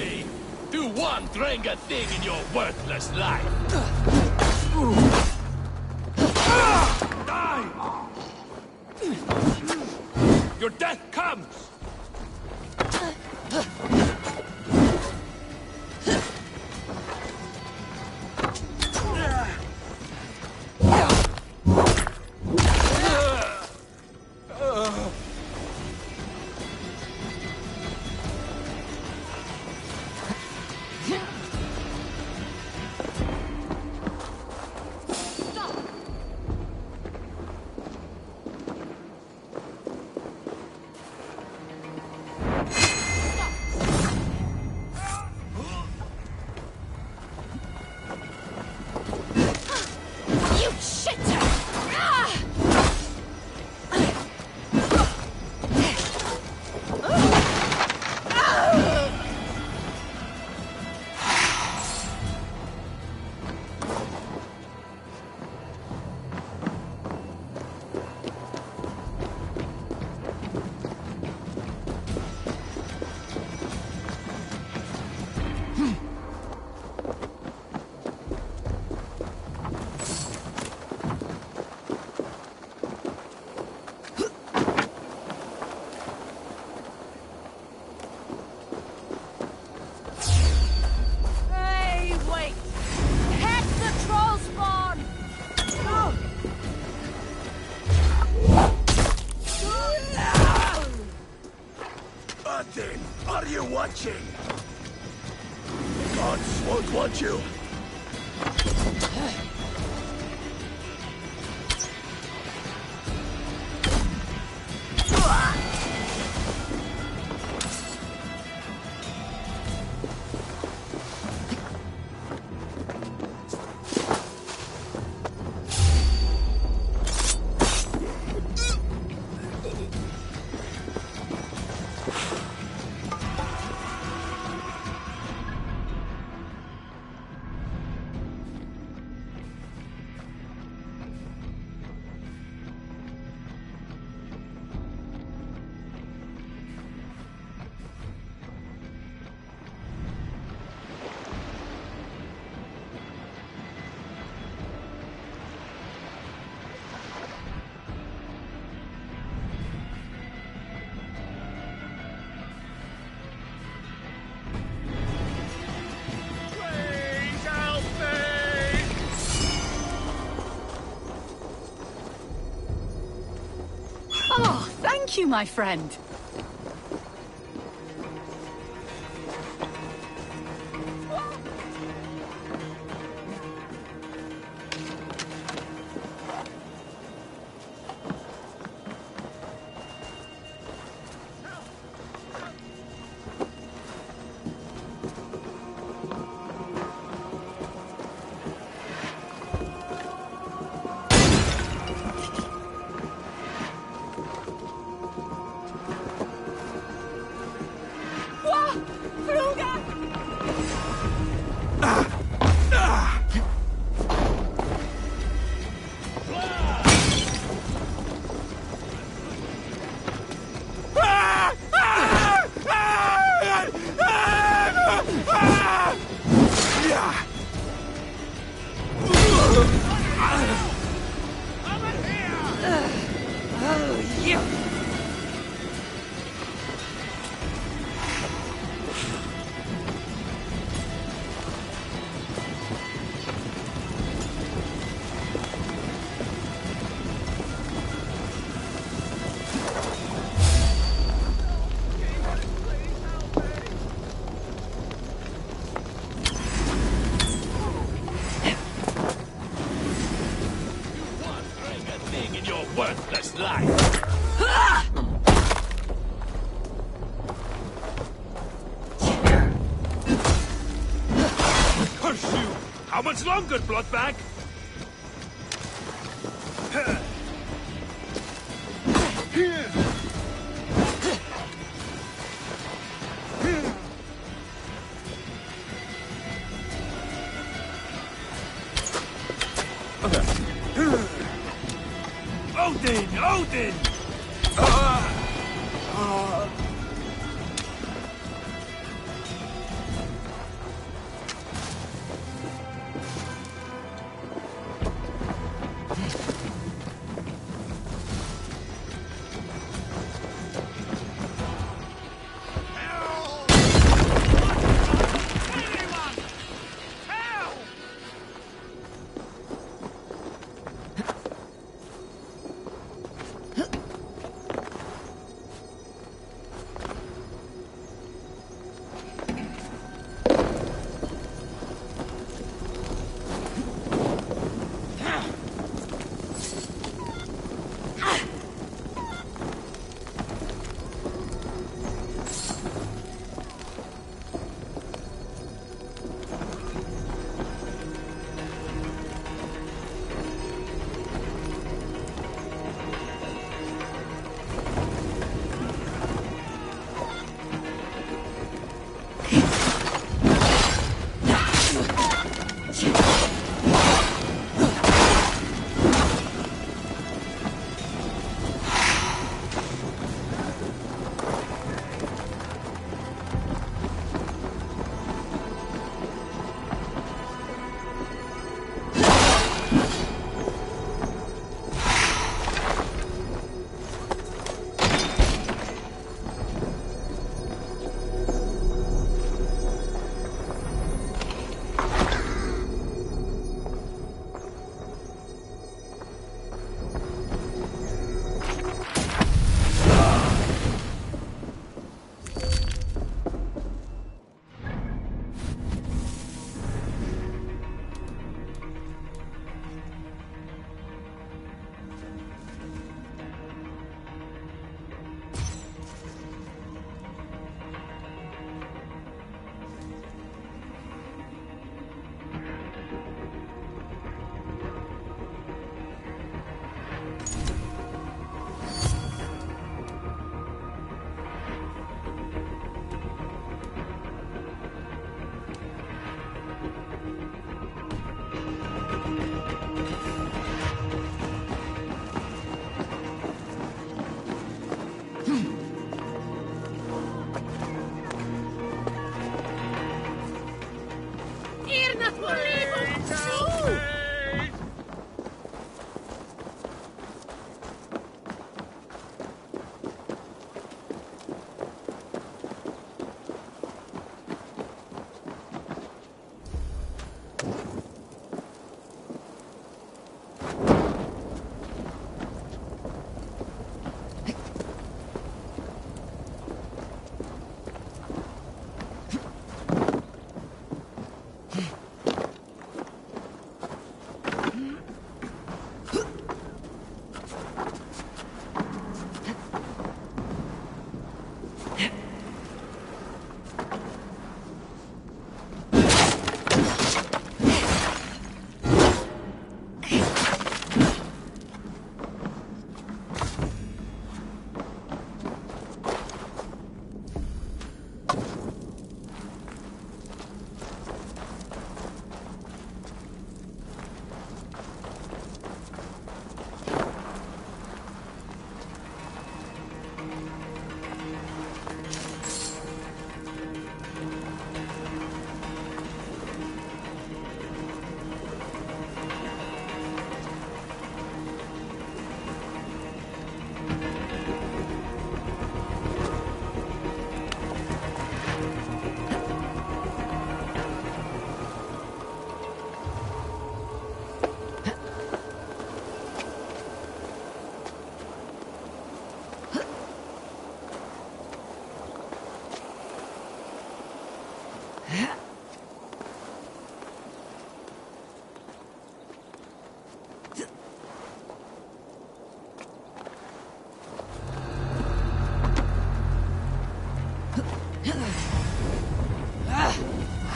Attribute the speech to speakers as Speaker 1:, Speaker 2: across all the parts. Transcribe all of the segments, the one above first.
Speaker 1: me! Do one Drenga thing in your worthless life! Die! Your death comes!
Speaker 2: Are you watching? The gods won't want you.
Speaker 3: Oh, thank you, my friend.
Speaker 1: Worthless life. Curse you! How much longer, Bloodbag? Odin! Odin!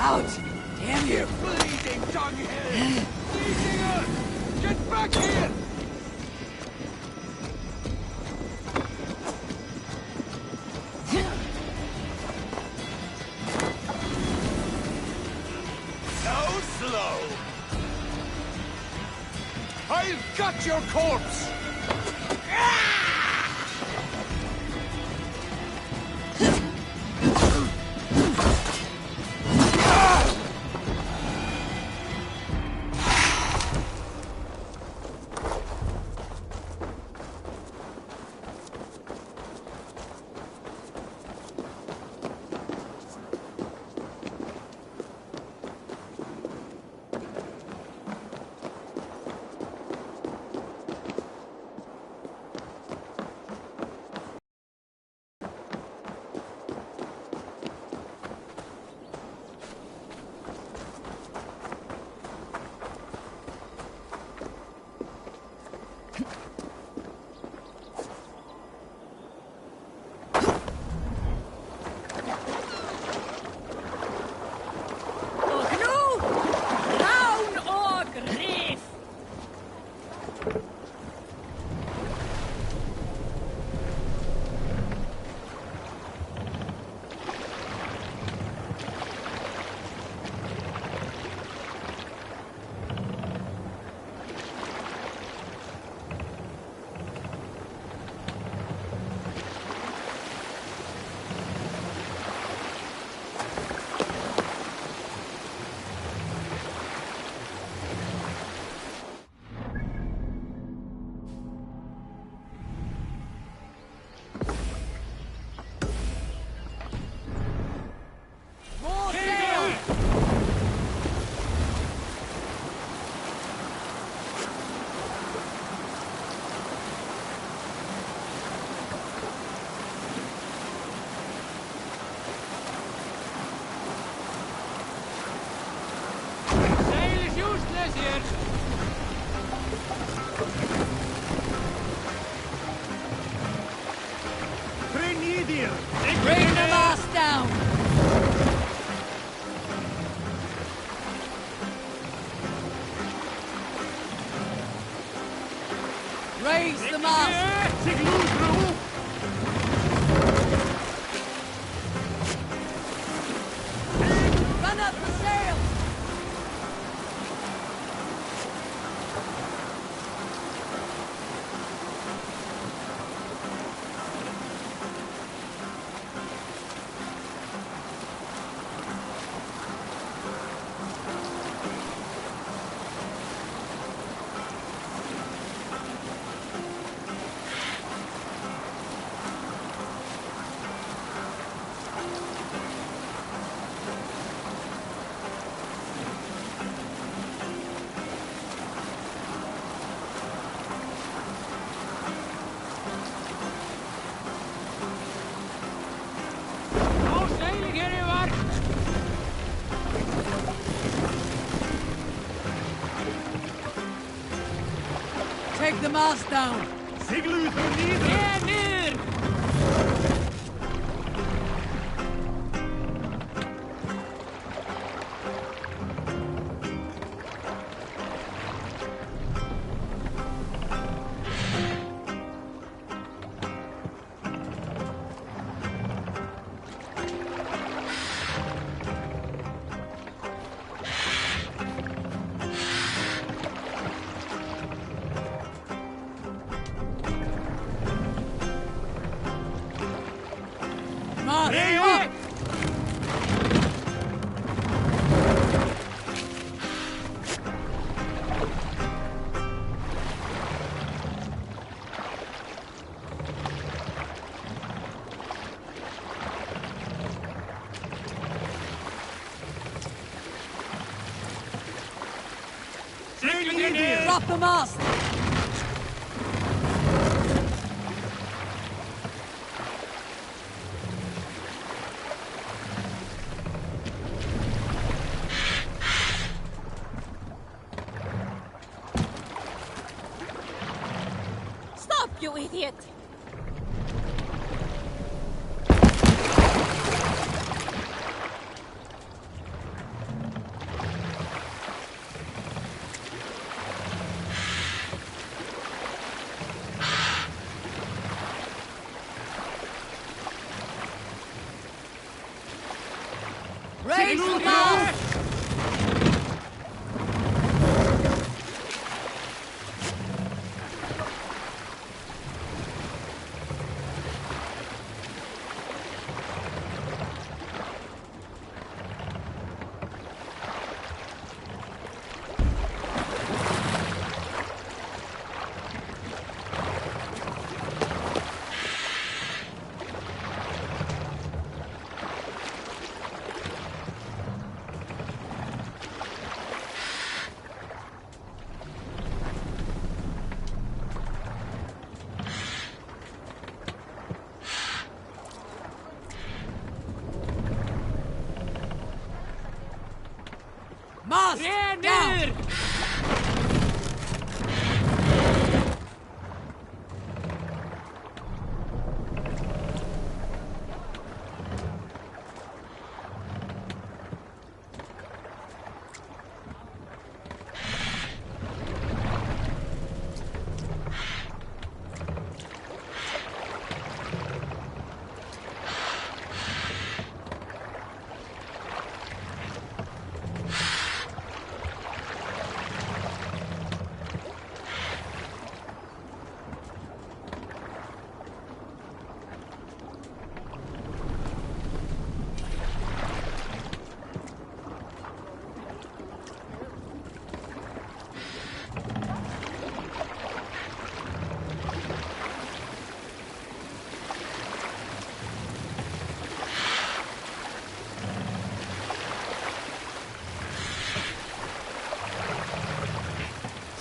Speaker 3: Out! Damn you!
Speaker 1: Bleeding dunghill! Leading us! Get back here! So slow! I've got your corpse!
Speaker 3: Bring the mast down! Raise the mast! Run up the sail! the mast down!
Speaker 1: Yeah, near!
Speaker 3: Mast,
Speaker 1: Hey,
Speaker 3: up!
Speaker 1: hey!
Speaker 3: Drop the mast!
Speaker 4: Stop, you idiot!
Speaker 3: Raise the mast! Mast!
Speaker 1: Yeah,
Speaker 3: Down!
Speaker 1: near!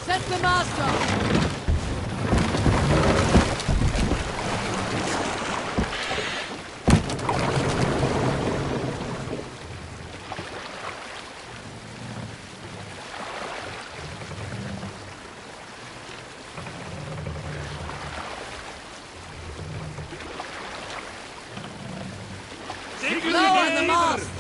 Speaker 3: Set the mast up! Lower the mast!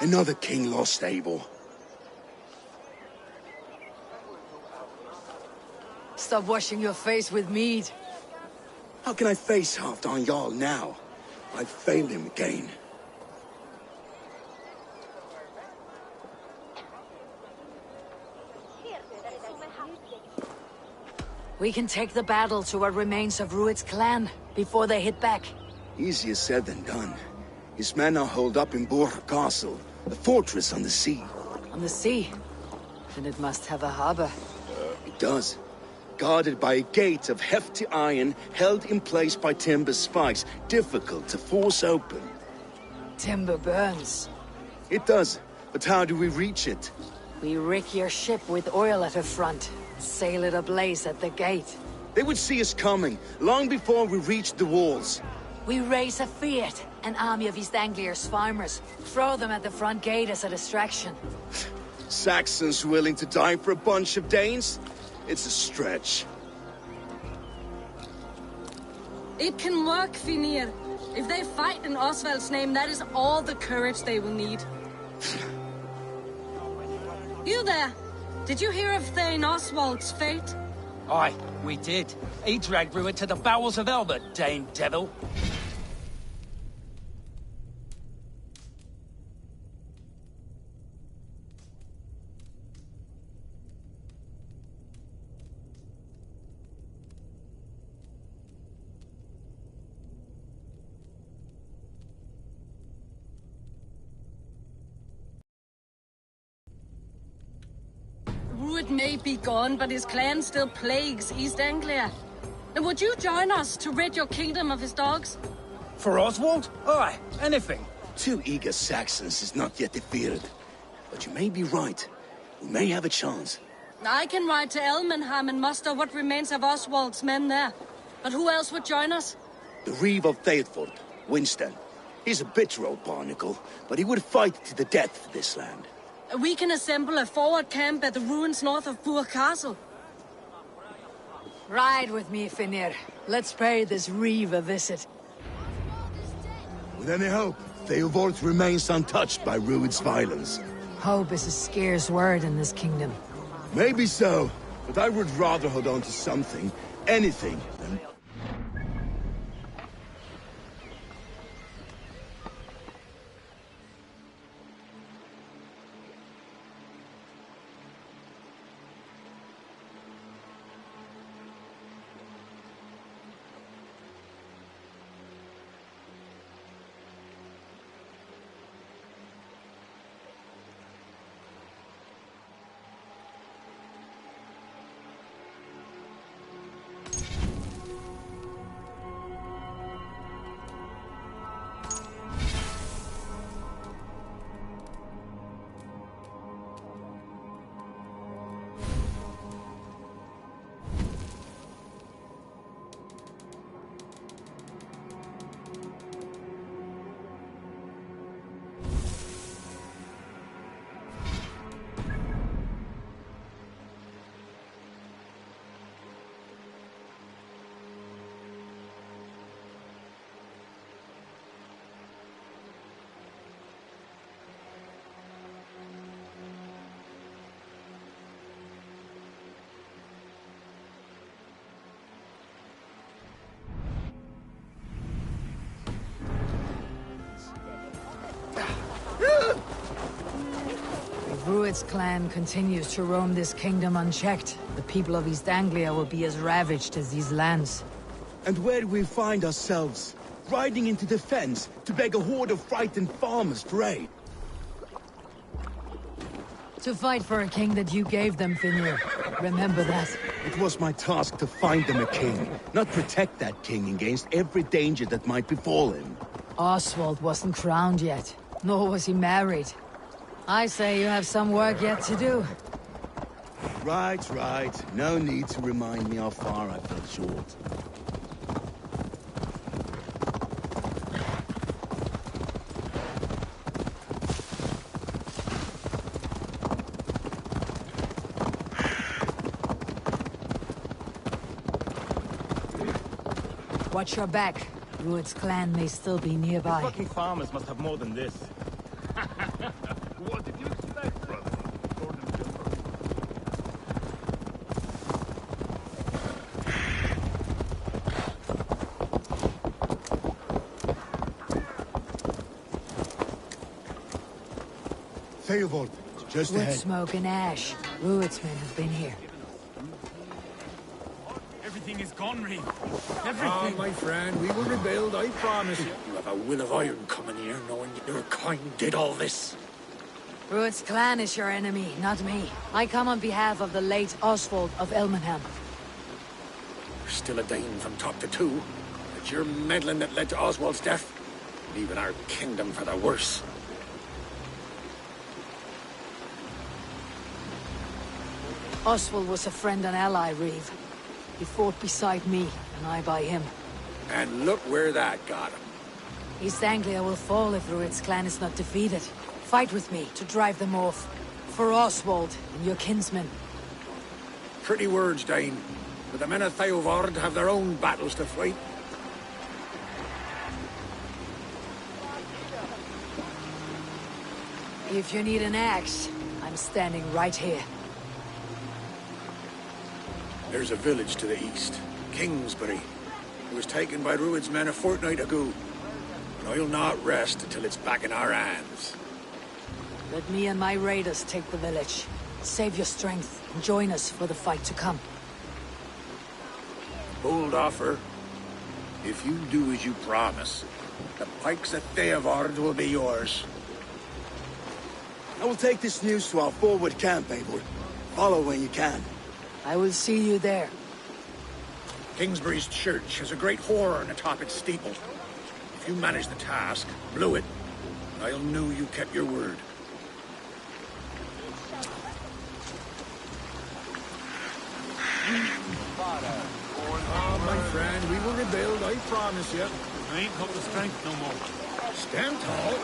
Speaker 2: Another king lost Abel.
Speaker 3: Stop washing your face with mead.
Speaker 2: How can I face Halfdan Jarl now? I've failed him again.
Speaker 3: We can take the battle to what remains of Rued's clan before they hit back.
Speaker 2: Easier said than done. His men are holed up in Borg Castle, a fortress on the sea.
Speaker 3: On the sea? Then it must have a harbor.
Speaker 2: It does. Guarded by a gate of hefty iron, held in place by timber spikes, difficult to force open.
Speaker 3: Timber burns.
Speaker 2: It does, but how do we reach it?
Speaker 3: We rig your ship with oil at her front. Sail it ablaze at the gate.
Speaker 2: They would see us coming, long before we reached the walls.
Speaker 3: We raise a fiat, an army of East Anglia's farmers. Throw them at the front gate as a distraction.
Speaker 2: Saxons willing to die for a bunch of Danes? It's a stretch.
Speaker 5: It can work, Finir. If they fight in Oswald's name, that is all the courage they will need. You there! Did you hear of Thane Oswald's fate?
Speaker 6: Aye, we did. He dragged Rued to the bowels of Elbert, Dane devil.
Speaker 5: Rued may be gone, but his clan still plagues East Anglia. And would you join us to rid your kingdom of his dogs?
Speaker 6: For Oswald? Aye, anything.
Speaker 2: 2 eager Saxons is not yet defeated. But you may be right. We may have a chance.
Speaker 5: I can ride to Elmenham and muster what remains of Oswald's men there. But who else would join us?
Speaker 2: The Reeve of Thetford, Winston. He's a bitter old barnacle, but he would fight to the death for this land.
Speaker 5: We can assemble a forward camp at the ruins north of Burg Castle.
Speaker 3: Ride with me, Finir. Let's pay this Reeve a visit.
Speaker 2: With any hope, Theodort remains untouched by Rued's violence.
Speaker 3: Hope is a scarce word in this kingdom.
Speaker 2: Maybe so, but I would rather hold on to something, anything, than...
Speaker 3: If Rued's clan continues to roam this kingdom unchecked, the people of East Anglia will be as ravaged as these lands.
Speaker 2: And where do we find ourselves? Riding into the fens to beg a horde of frightened farmers for aid?
Speaker 3: To fight for a king that you gave them, Finir. Remember that.
Speaker 2: It was my task to find them a king, not protect that king against every danger that might befall him.
Speaker 3: Oswald wasn't crowned yet, nor was he married. I say you have some work yet to do.
Speaker 2: Right, right. No need to remind me how far I fell short.
Speaker 3: Watch your back. Rued's clan may still be nearby.
Speaker 7: Fucking farmers must have more than this. What did you expect, brother?
Speaker 8: Theobald, just
Speaker 3: Wood
Speaker 8: ahead.
Speaker 3: smoke and ash. Rued's men have been here.
Speaker 7: Everything is gone, Reeve.
Speaker 1: Ah, my friend, we will rebuild, I promise you.
Speaker 9: You have a will of iron coming here, knowing your kind did all this.
Speaker 3: Rued's clan is your enemy, not me. I come on behalf of the late Oswald of Elmenham.
Speaker 9: You're still a Dane from top to two. It's your meddling that led to Oswald's death, leaving our kingdom for the worse.
Speaker 3: Oswald was a friend and ally, Reeve. He fought beside me, and I by him.
Speaker 9: And look where that got him.
Speaker 3: East Anglia will fall if Rued's clan is not defeated. Fight with me to drive them off. For Oswald and your kinsmen.
Speaker 9: Pretty words, Dane. But the men of Theovard have their own battles to fight.
Speaker 3: If you need an axe, I'm standing right here.
Speaker 9: There's a village to the east, Kingsbury. It was taken by Rued's men a fortnight ago. And I'll not rest until it's back in our hands.
Speaker 3: Let me and my raiders take the village. Save your strength and join us for the fight to come.
Speaker 9: Bold offer. If you do as you promise, the pikes of Theovard will be yours.
Speaker 2: I will take this news to our forward camp, Eivor. Follow when you can.
Speaker 3: I will see you there.
Speaker 9: Kingsbury's church has a great horn atop its steeple. If you manage the task, blew it, I'll know you kept your word.
Speaker 1: Ah, my friend, we will rebuild, I promise you.
Speaker 7: I ain't got the strength no more.
Speaker 9: Stand tall.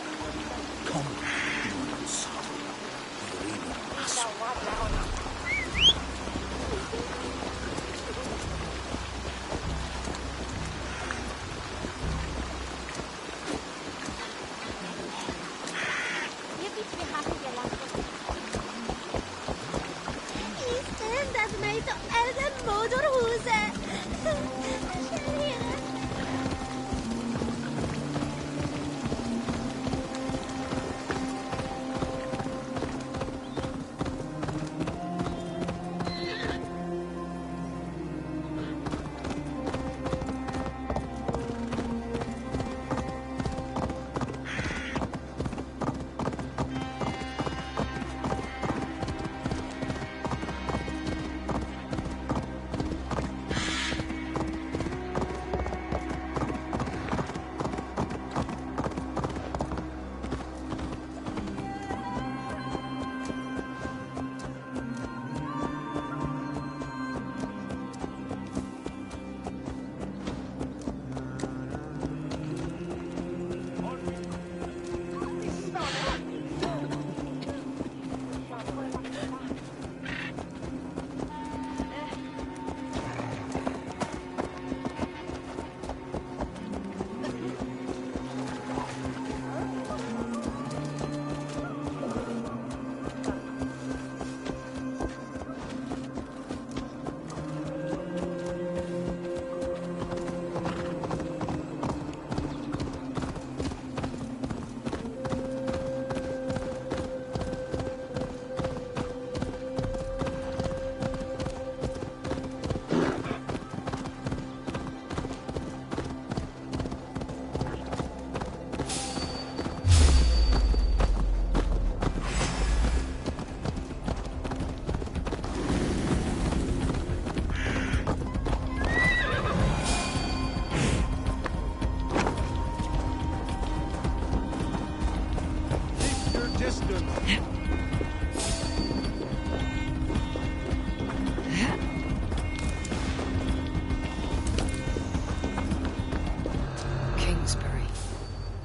Speaker 3: Kingsbury,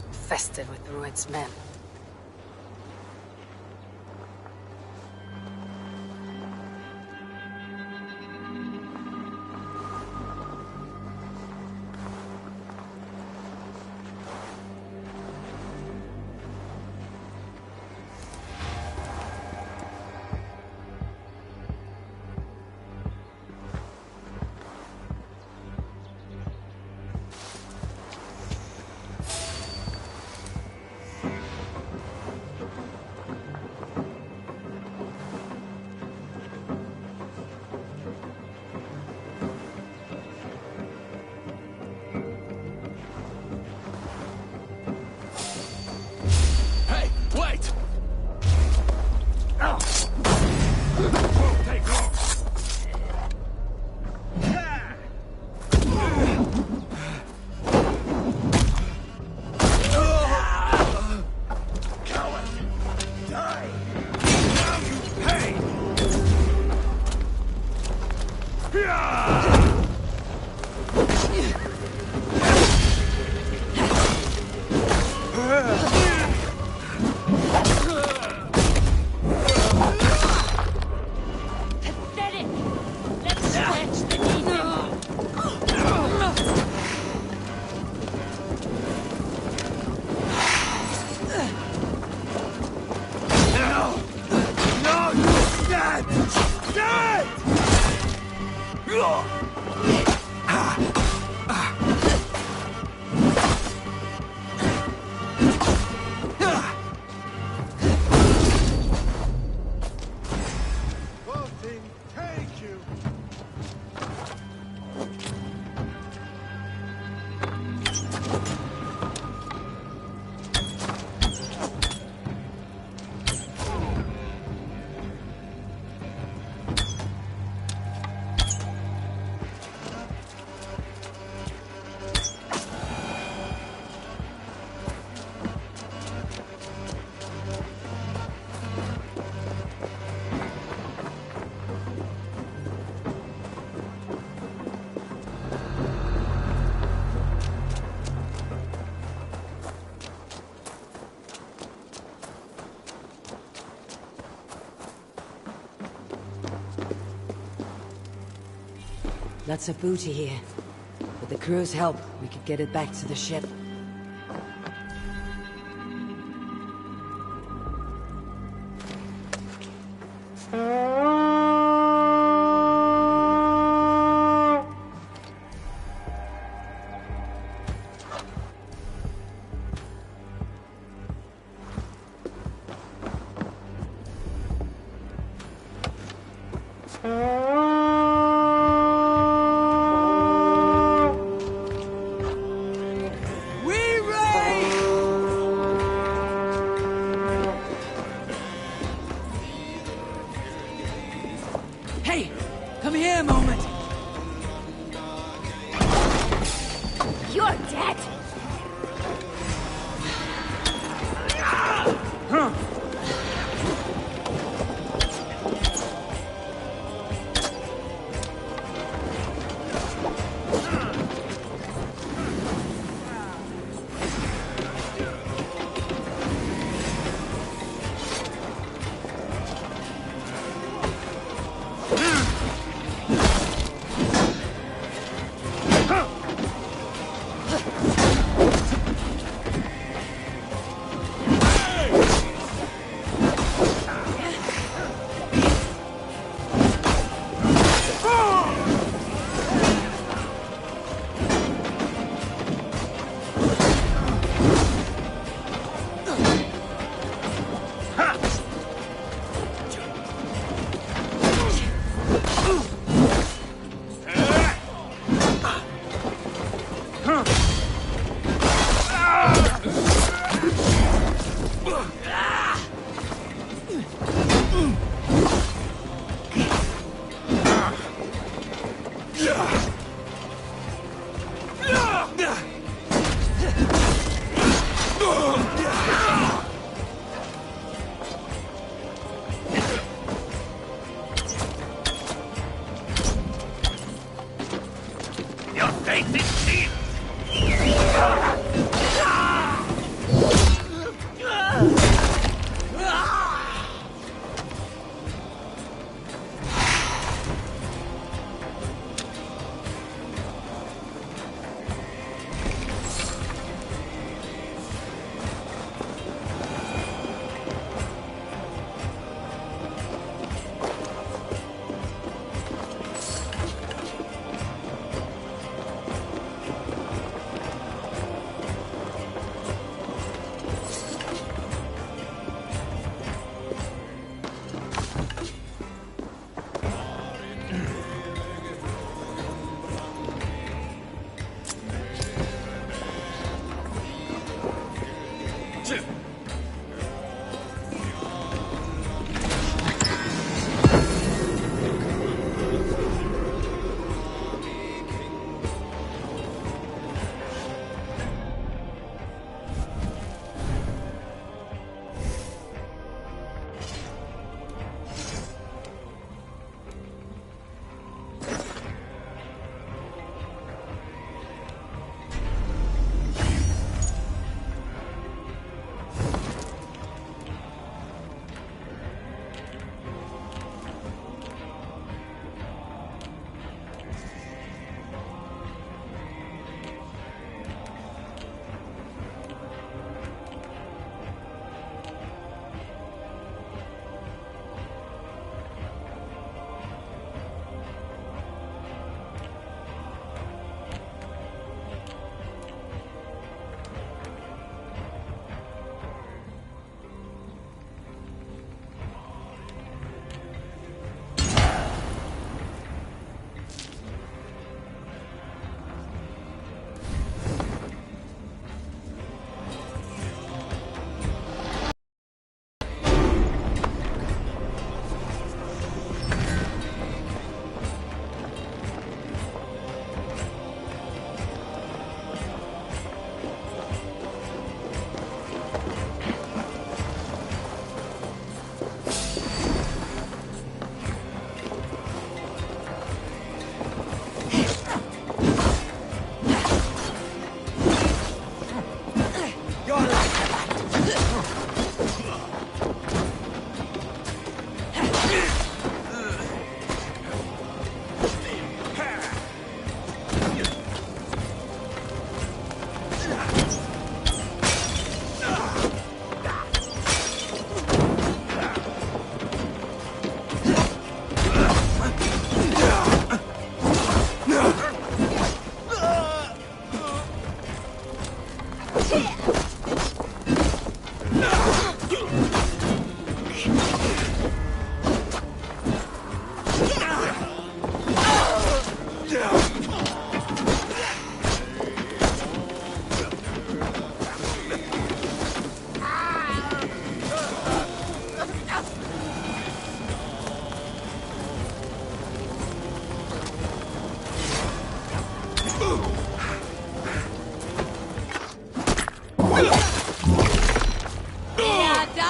Speaker 3: infested with Rued's men.
Speaker 4: Pathetic! Let's stretch the needle.
Speaker 1: Bolting, thank you.
Speaker 3: Lots of booty here. With the crew's help, we could get it back to the ship.
Speaker 8: Hey! Come here a moment!
Speaker 4: You're dead!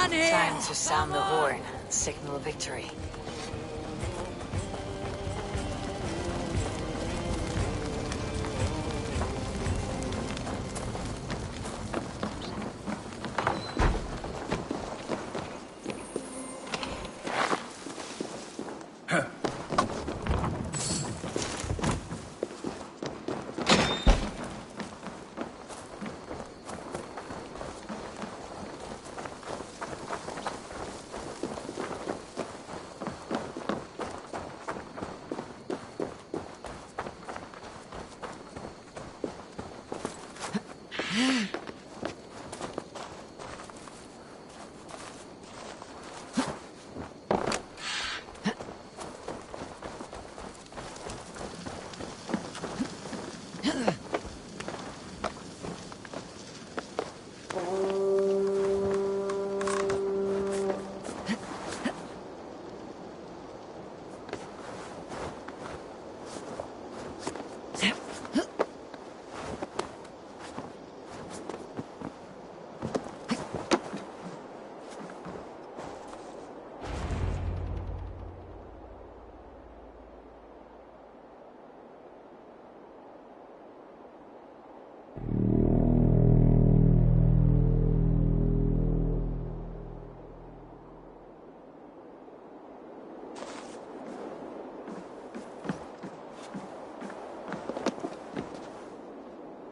Speaker 8: on here!
Speaker 3: Time to sound the horn, signal victory.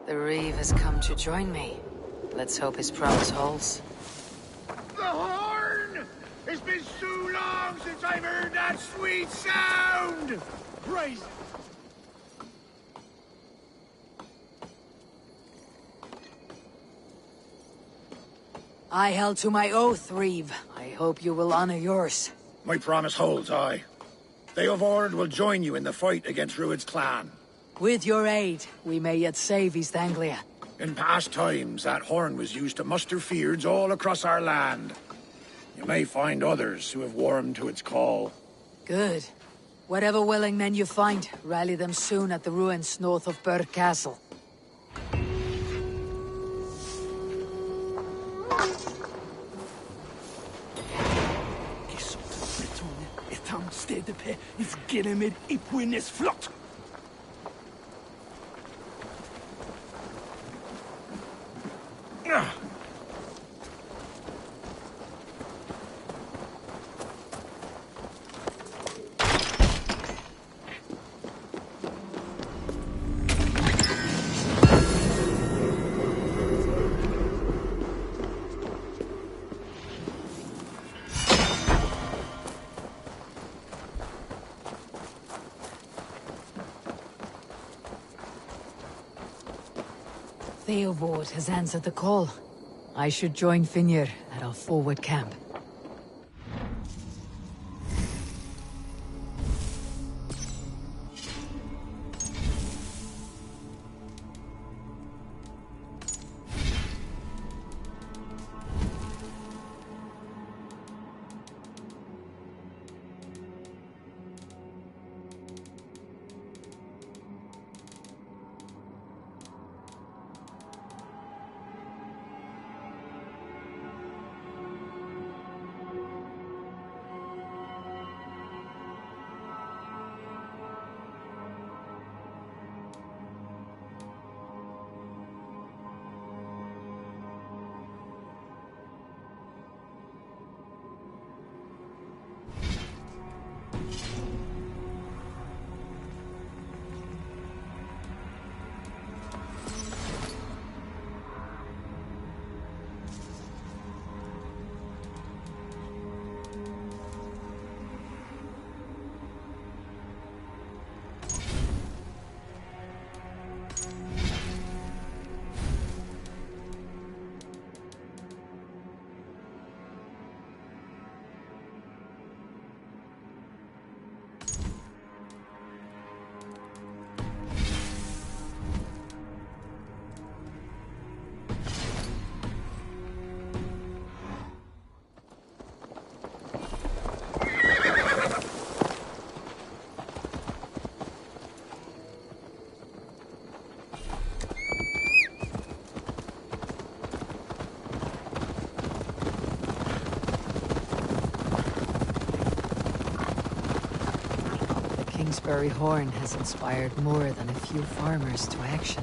Speaker 3: The Reeve has come to join me. Let's hope his promise holds.
Speaker 9: The horn! It's been so long since I've heard that sweet sound!
Speaker 1: Praise.
Speaker 3: I held to my oath, Reeve. I hope you will honor yours.
Speaker 9: My promise holds, aye. They of Ord will join you in the fight against Rued's clan.
Speaker 3: With your aid, we may yet save East Anglia.
Speaker 9: In past times, that horn was used to muster fyrds all across our land. You may find others who have warmed to its call.
Speaker 3: Good. Whatever willing men you find, rally them soon at the ruins north of Burr Castle. Theobald has answered the call. I should join Finnr at our forward camp. very horn has inspired more than a few farmers to action.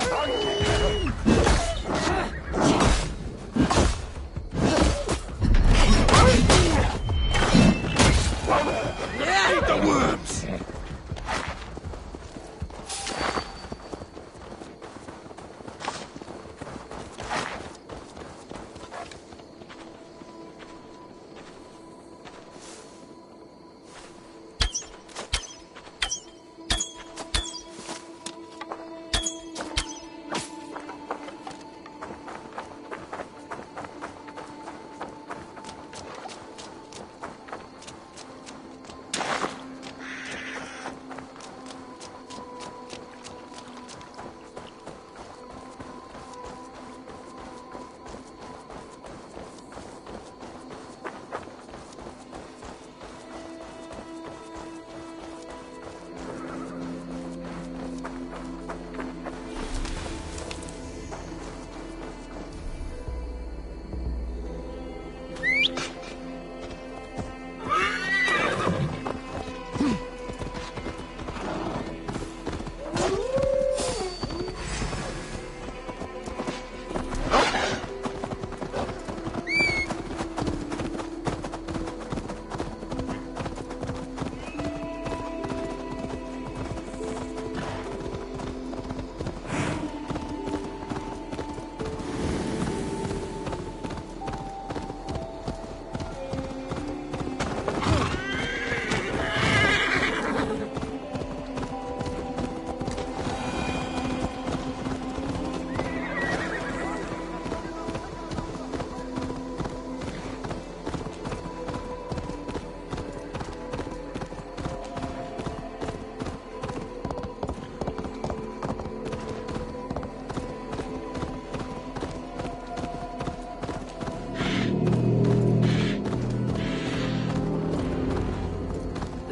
Speaker 9: Eat the worms!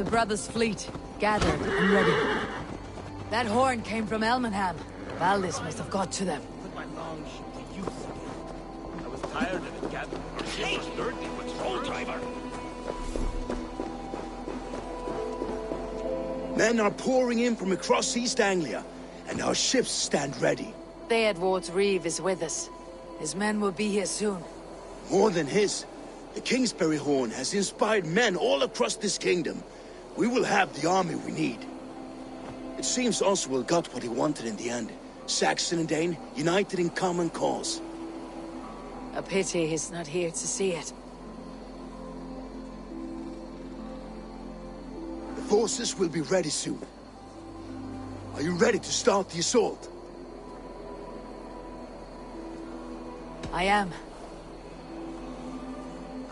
Speaker 3: Brothers' fleet, gathered and ready. That horn came from Elmenham. Valdis must have got to them.
Speaker 7: Put my long ship to use again. I was tired of it gathering. Our ship was dirty with troll driver.
Speaker 2: Men are pouring in from across East Anglia, and our ships stand ready.
Speaker 3: Theodward's Reeve is with us. His men will be here soon.
Speaker 2: More than his. The Kingsbury Horn has inspired men all across this kingdom. We will have the army we need. It seems Oswald got what he wanted in the end. Saxon and Dane, united in common cause.
Speaker 3: A pity he's not here to see it.
Speaker 2: The forces will be ready soon. Are you ready to start the assault?
Speaker 3: I am.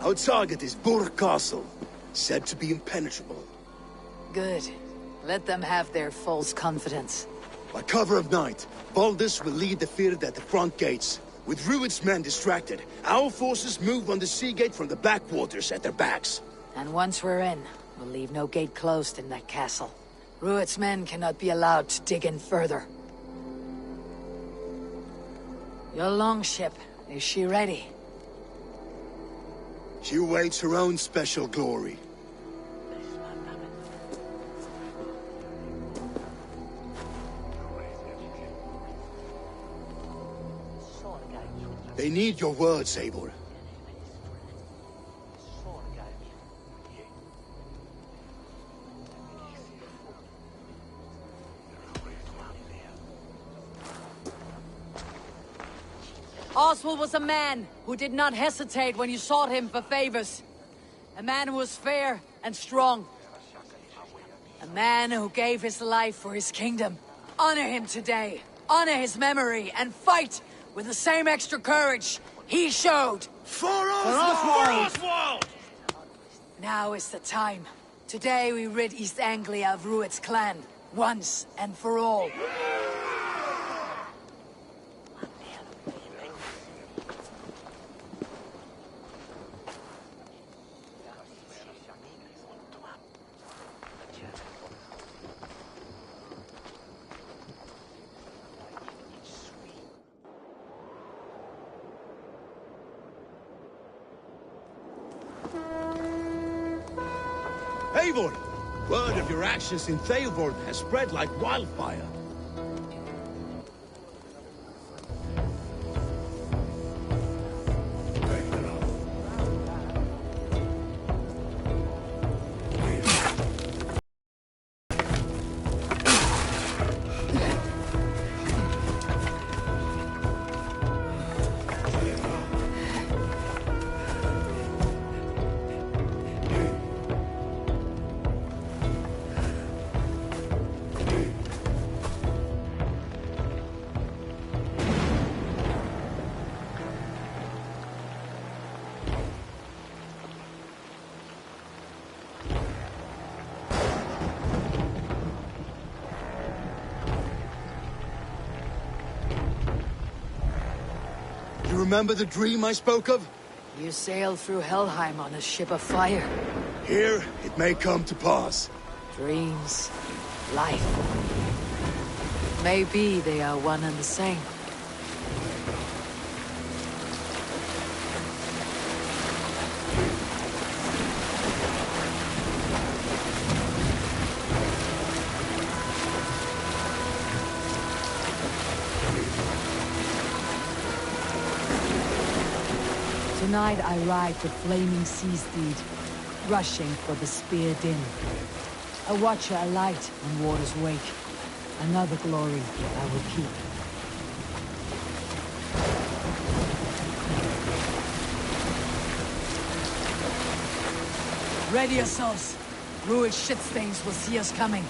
Speaker 2: Our target is Burg Castle, said to be impenetrable.
Speaker 3: Good. Let them have their false confidence.
Speaker 2: By cover of night, Valdis will lead the field at the front gates. With Rued's men distracted, our forces move on the sea gate from the backwaters at their backs.
Speaker 3: And once we're in, we'll leave no gate closed in that castle. Rued's men cannot be allowed to dig in further. Your longship, is she ready?
Speaker 2: She awaits her own special glory. They need your words, Eivor.
Speaker 3: Oswald was a man who did not hesitate when you sought him for favors. A man who was fair and strong. A man who gave his life for his kingdom. Honor him today. Honor his memory and fight with the same extra courage he showed.
Speaker 2: For Oswald!
Speaker 3: Now is the time. Today we rid East Anglia of Rued's clan, once and for all.
Speaker 2: Eivor! Word of your actions in Theoborg has spread like wildfire. you remember the dream I spoke of?
Speaker 3: You sailed through Helheim on a ship of fire.
Speaker 2: Here, it may come to pass.
Speaker 3: Dreams, life. Maybe they are one and the same. Tonight I ride the flaming sea steed, rushing for the spear din. A watcher alight on water's wake. Another glory I will keep. Ready yourselves. Ruined shit stains will see us coming.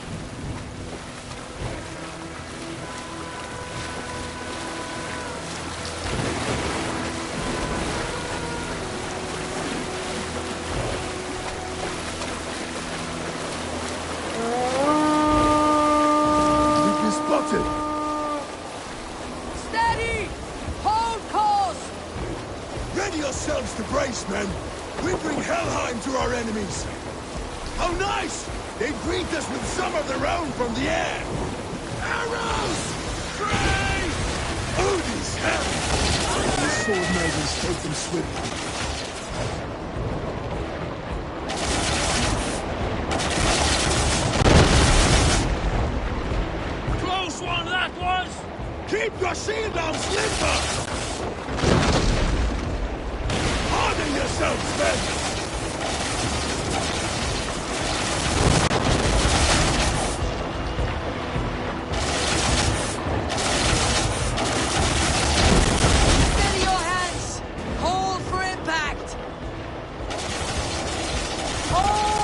Speaker 2: Steady! Hold course! Ready yourselves to brace, men! We bring Helheim to our enemies! How nice! They greet us with some of their own from the air! Arrows! Train! Odin's hell! The sword maidens take them swiftly.
Speaker 7: One that was!
Speaker 2: Keep your shield on, Slipper! Harden yourselves, men!
Speaker 3: Steady your hands! Hold for impact! Hold!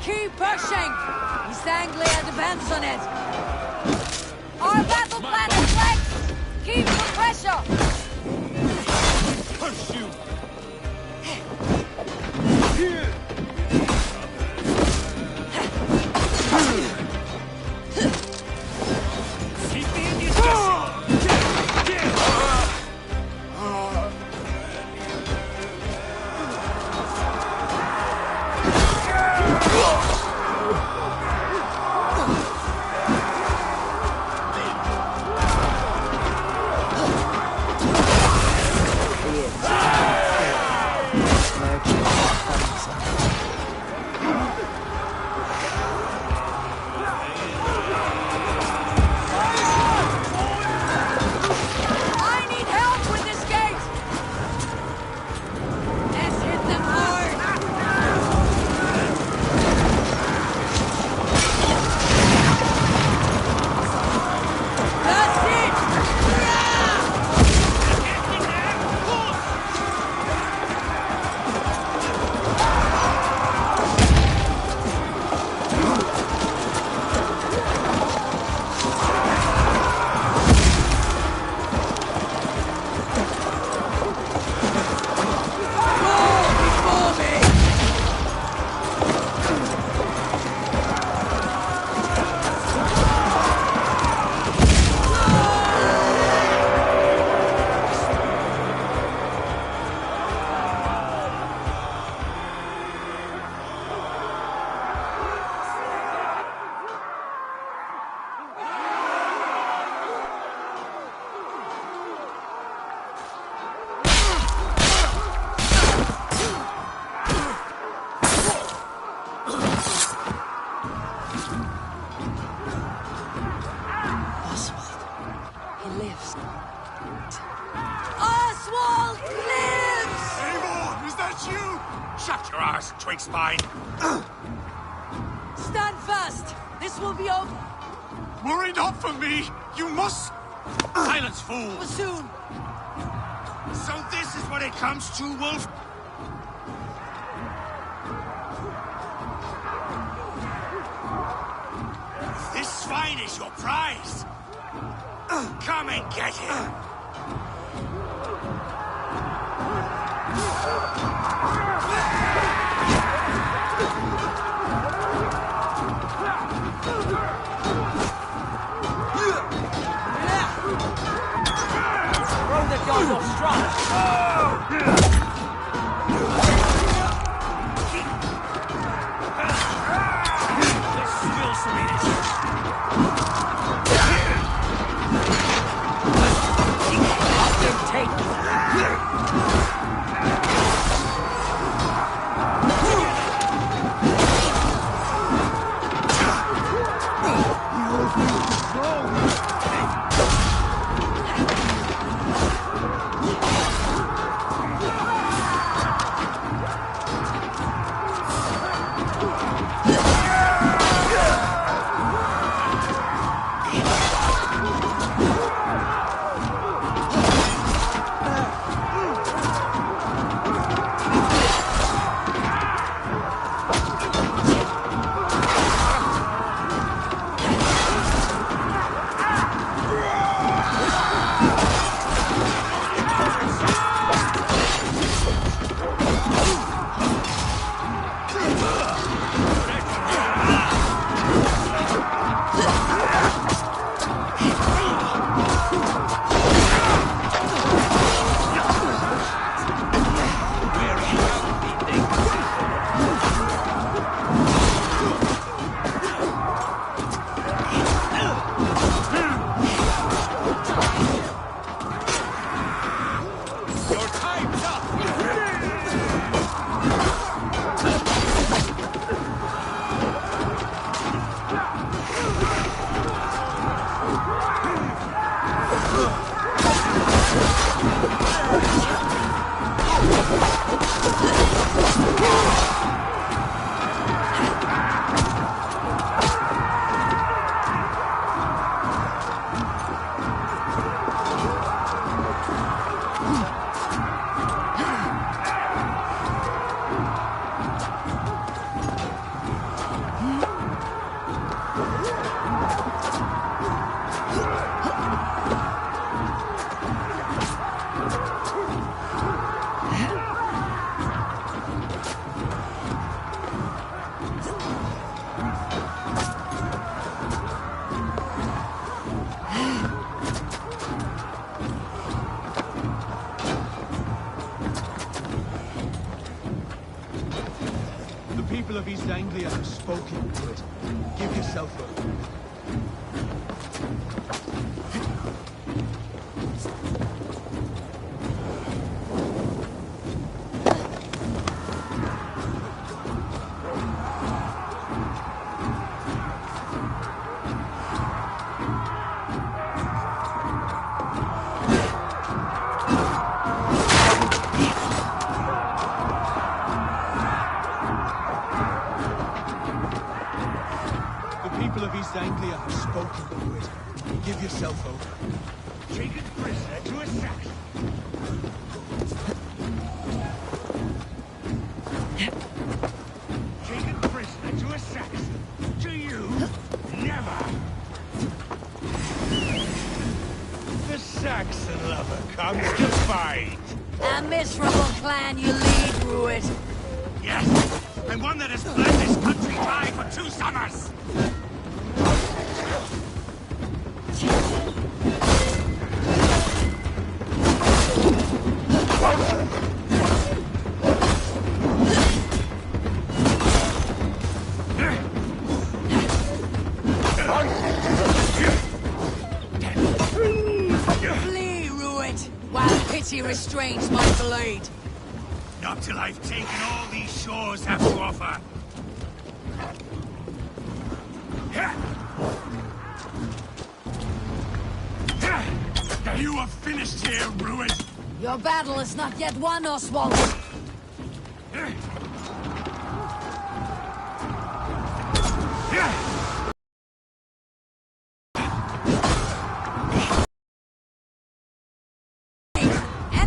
Speaker 3: Keep pushing! East Anglia depends on it! Our battle plan is flex! Keep the pressure!
Speaker 7: Pursue! Keep the Indians guessing!
Speaker 3: I need help with this gate! Let's hit them hard! That's it! Oswald. He lives. Oswald lives!
Speaker 7: Eivor, is that you? Shut your arse, twig spine!
Speaker 3: Stand fast! This will be over
Speaker 7: Worry not for me! You must... Silence, fool!
Speaker 3: soon!
Speaker 7: So this is what it comes to, Wolf? This swine is your prize! Come and get him!
Speaker 6: Throw the guard off stride!
Speaker 7: Let's spill some in it!
Speaker 1: Anglia have spoken to it. Give yourself up. East Anglia have spoken to it. Give yourself over.
Speaker 7: Taken prisoner to a sack. Taken prisoner to a Saxon. To you, never. The Saxon lover comes to fight.
Speaker 3: A miserable clan you lead, Rued.
Speaker 7: Yes, and one that has bled this country dry for 2 summers.
Speaker 3: Flee, Rued, while pity restrains my blade.
Speaker 7: Not till I've taken all these shores have to offer. You are finished here, Ruin.
Speaker 3: Your battle is not yet won, Oswald. And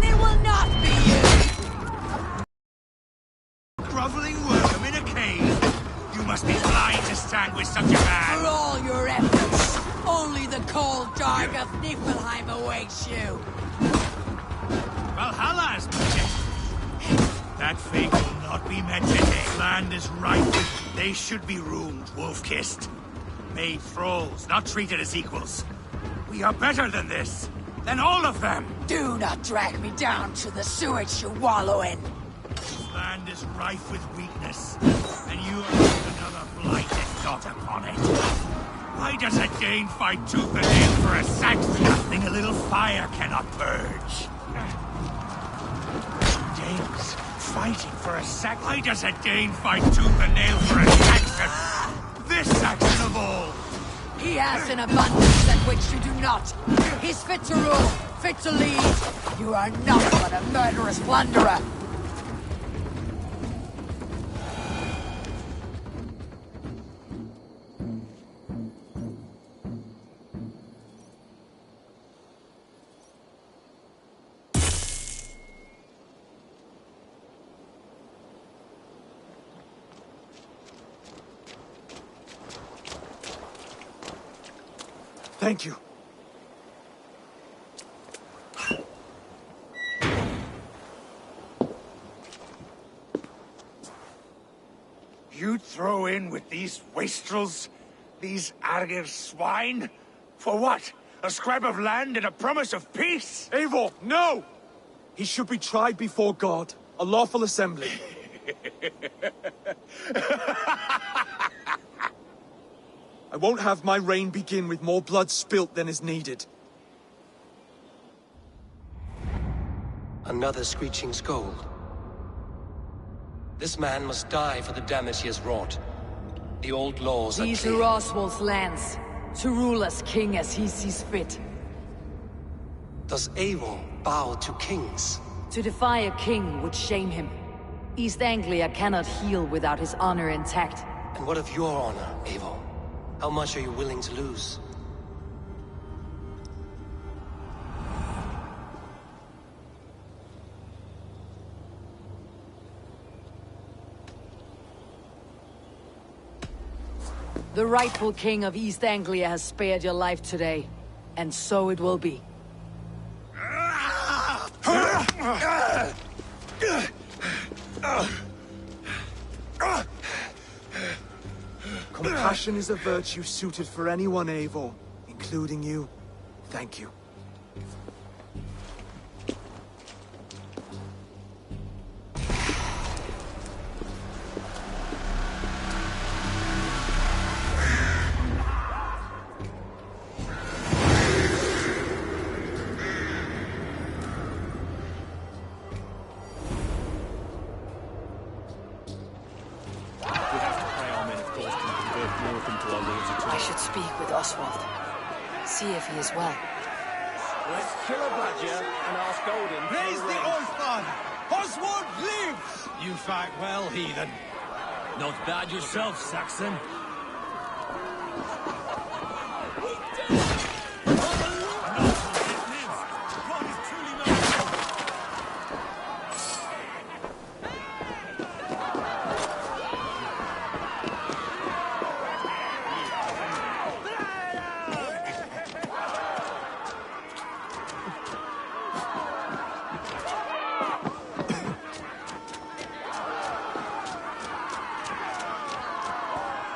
Speaker 3: it will not be you!
Speaker 7: Groveling worm in a cave. You must be blind to stand with such a man.
Speaker 3: For all your efforts, only the cold dark of Niflheim awaits you.
Speaker 7: Valhalla's magic. That fate will not be met today. Land is ripe with... They should be roomed, wolf-kissed. Made thralls, not treated as equals. We are better than this. Than all of them.
Speaker 3: Do not drag me down to the sewage you wallow in.
Speaker 7: Land is rife with weakness. And you are another blighted dot upon it. Why does a Dane fight tooth and nail for a Saxon? Nothing a little fire cannot purge. Danes fighting for a Saxon? Why does a Dane fight tooth and nail for a Saxon? This Saxon of all!
Speaker 3: He has an abundance at which you do not. He's fit to rule, fit to lead. You are not but a murderous plunderer.
Speaker 1: Thank you.
Speaker 7: You'd throw in with these wastrels? These Argir swine? For what? A scrap of land and a promise of peace?
Speaker 1: Eivor, no! He should be tried before God, a lawful assembly. I won't have my reign begin with more blood spilt than is needed.
Speaker 10: Another screeching scold. This man must die for the damage he has wrought. The old laws are
Speaker 3: These
Speaker 10: clear.
Speaker 3: are Oswald's lands, to rule as king as he sees fit.
Speaker 10: Does Eivor bow to kings?
Speaker 3: To defy a king would shame him. East Anglia cannot heal without his honor intact.
Speaker 10: And what of your honor, Eivor? How much are you willing to lose?
Speaker 3: The rightful king of East Anglia has spared your life today, and so it will be.
Speaker 1: Compassion is a virtue suited for anyone, Eivor, including you. Thank you.
Speaker 3: I should speak with Oswald. See if he is well.
Speaker 11: Let's kill a badger and ask Odin.
Speaker 1: Praise the Old Father! Oswald lives!
Speaker 6: You fight well, heathen. Not bad yourself, Saxon.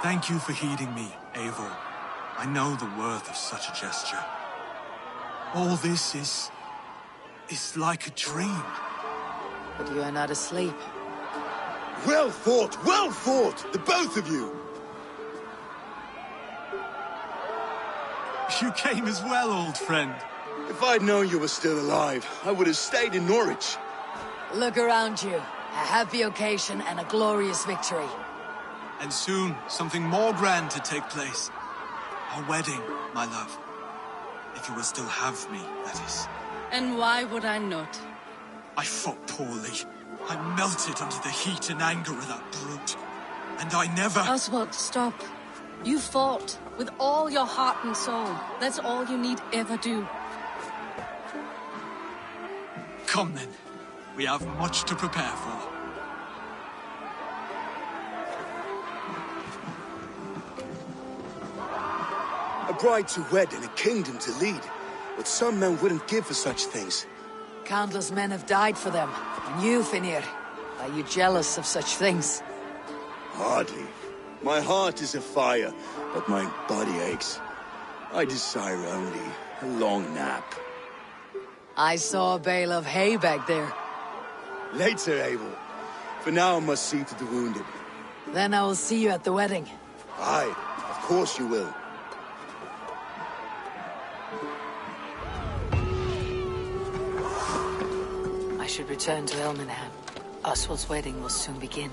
Speaker 12: Thank you for heeding me, Eivor. I know the worth of such a gesture. All this is like a dream.
Speaker 3: But you are not asleep.
Speaker 2: Well fought, the both of you!
Speaker 12: You came as well, old friend.
Speaker 2: If I'd known you were still alive, I would have stayed in Norwich.
Speaker 3: Look around you. A happy occasion and a glorious victory.
Speaker 12: And soon, something more grand to take place. Our wedding, my love. If you will still have me, that is.
Speaker 5: And why would I not?
Speaker 12: I fought poorly. I melted under the heat and anger of that brute. And I never...
Speaker 5: Oswald, stop. You fought with all your heart and soul. That's all you need ever do.
Speaker 12: Come then. We have much to prepare for.
Speaker 2: A bride to wed and a kingdom to lead. What some men wouldn't give for such things.
Speaker 3: Countless men have died for them. And you, Finnir, are you jealous of such things?
Speaker 2: Hardly. My heart is afire, but my body aches. I desire only a long nap.
Speaker 3: I saw a bale of hay back there.
Speaker 2: Later, Abel. For now, I must see to the wounded.
Speaker 3: Then I will see you at the wedding.
Speaker 2: Aye, of course you will.
Speaker 3: I should return to Elmenham. Oswald's wedding will soon begin.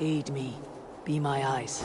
Speaker 3: Aid me. Be my eyes.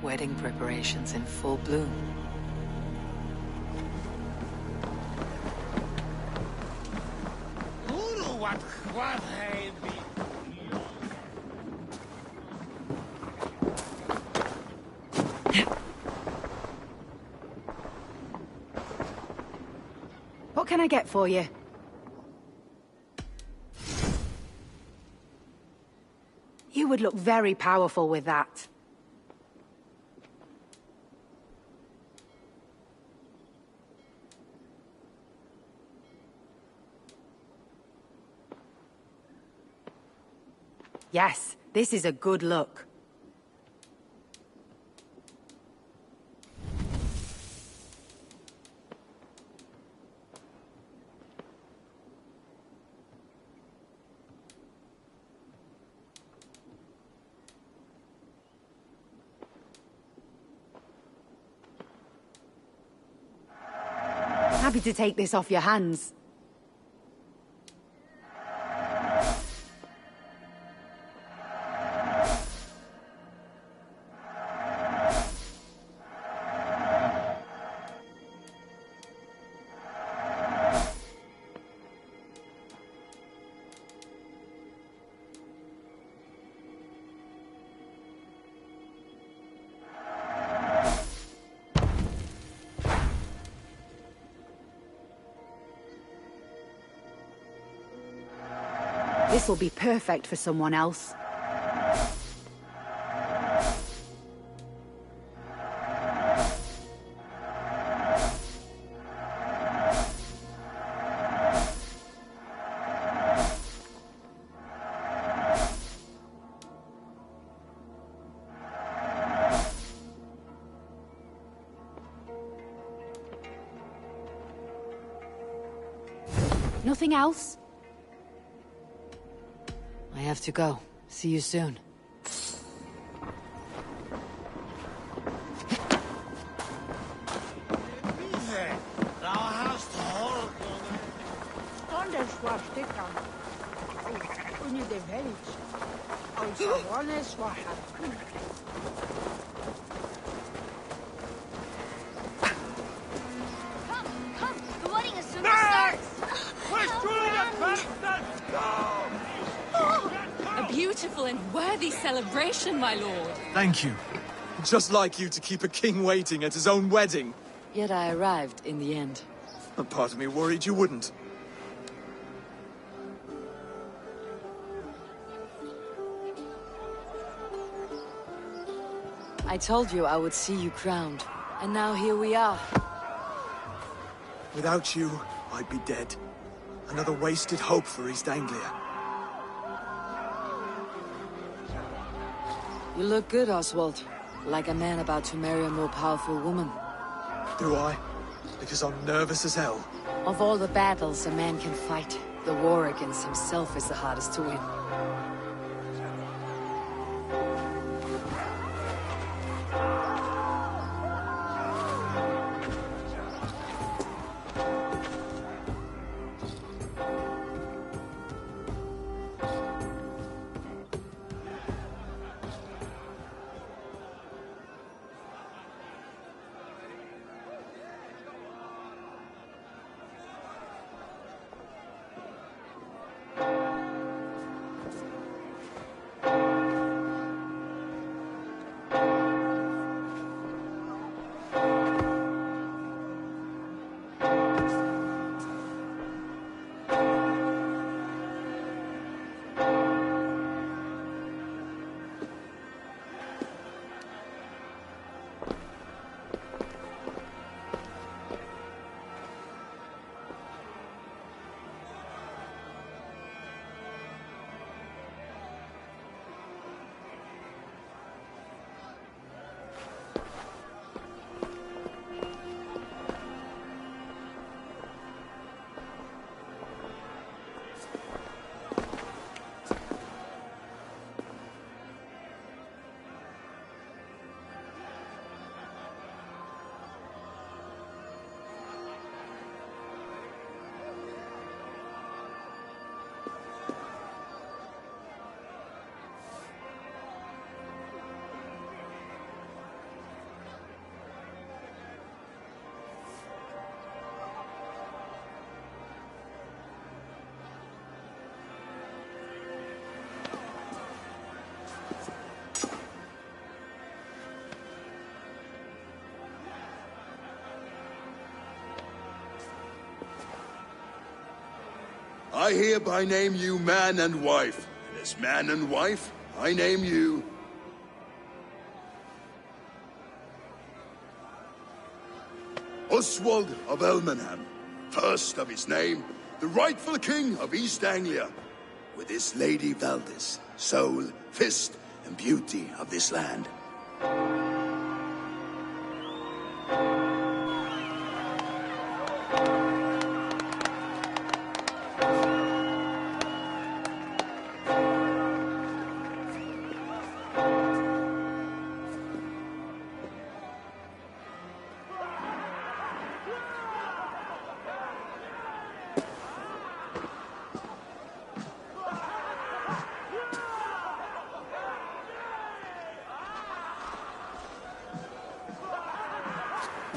Speaker 3: Wedding preparations in full bloom.
Speaker 13: What can I get for you? You would look very powerful with that. Yes, this is a good look. Happy to take this off your hands. This will be perfect for someone else. Nothing else?
Speaker 3: I have to go. See you soon.
Speaker 4: Come, the wedding is soon to start.
Speaker 5: A beautiful and worthy celebration, my lord.
Speaker 12: Thank you.
Speaker 14: Just like you to keep a king waiting at his own wedding.
Speaker 3: Yet I arrived in the end.
Speaker 14: A part of me worried you wouldn't.
Speaker 3: I told you I would see you crowned, and now here we are.
Speaker 14: Without you, I'd be dead. Another wasted hope for East Anglia.
Speaker 3: You look good, Oswald. Like a man about to marry a more powerful woman.
Speaker 14: Do I? Because I'm nervous as hell.
Speaker 3: Of all the battles a man can fight, the war against himself is the hardest to win.
Speaker 2: I hereby name you man and wife. And as man and wife, I name you... Oswald of Elmenham, first of his name, the rightful king of East Anglia, with his lady Valdis, soul, fist, and beauty of this land.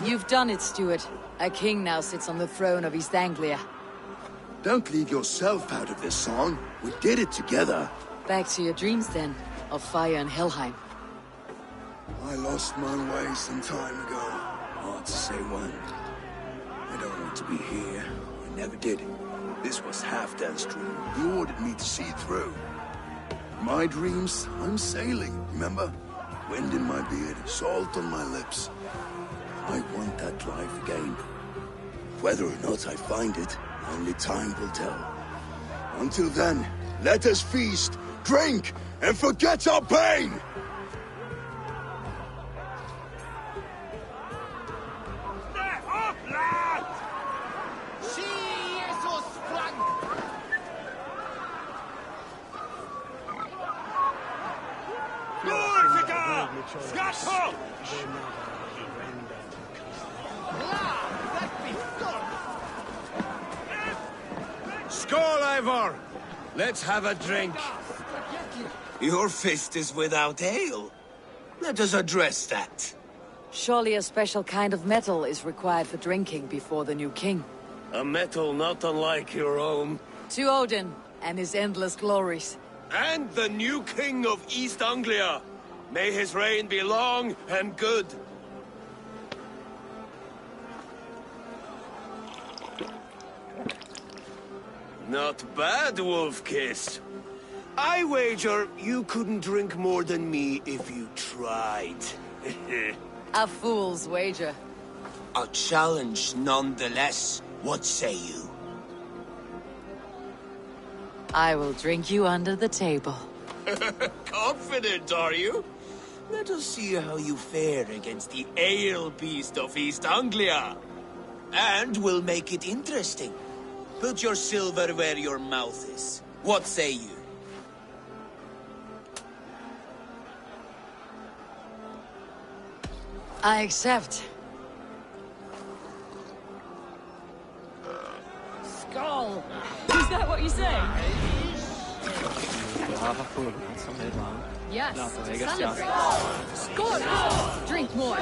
Speaker 3: You've done it, Stuart. A king now sits on the throne of East Anglia.
Speaker 2: Don't leave yourself out of this song. We did it together.
Speaker 3: Back to your dreams, then, of fire and Helheim.
Speaker 2: I lost my way some time ago. Hard to say when. I don't want to be here. I never did. This was Halfdan's dream. He ordered me to see it through. My dreams, I'm sailing, remember? Wind in my beard, salt on my lips. I want that life again. Whether or not I find it, only time will tell. Until then, let us feast, drink, and forget our pain!
Speaker 11: Skål, Ivor! Let's have a drink.
Speaker 15: Your fist is without ale. Let us address that.
Speaker 3: Surely a special kind of metal is required for drinking before the new king.
Speaker 11: A metal not unlike your own.
Speaker 3: To Odin and his endless glories.
Speaker 11: And the new king of East Anglia. May his reign be long and good. Not bad, Wolf-Kiss. I wager you couldn't drink more than me if you tried.
Speaker 3: A fool's wager.
Speaker 15: A challenge nonetheless. What say you?
Speaker 3: I will drink you under the table.
Speaker 15: Confident, are you? Let us see how you fare against the ale beast of East Anglia. And we'll make it interesting. Put your silver where your mouth is. What say you?
Speaker 3: I accept.
Speaker 5: Skull! Is that what you say? Yes, celebrate. Skål! Drink more.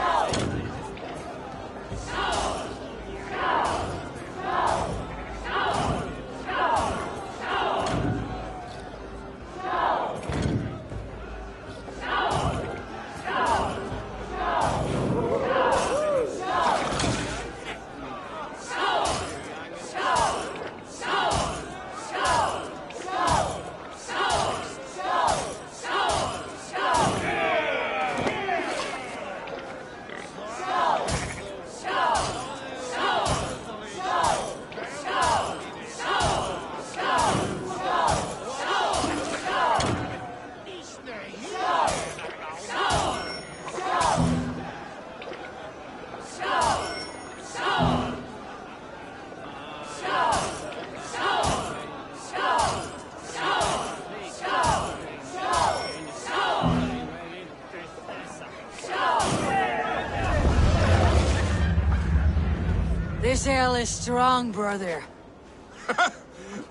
Speaker 3: This ale is strong, brother.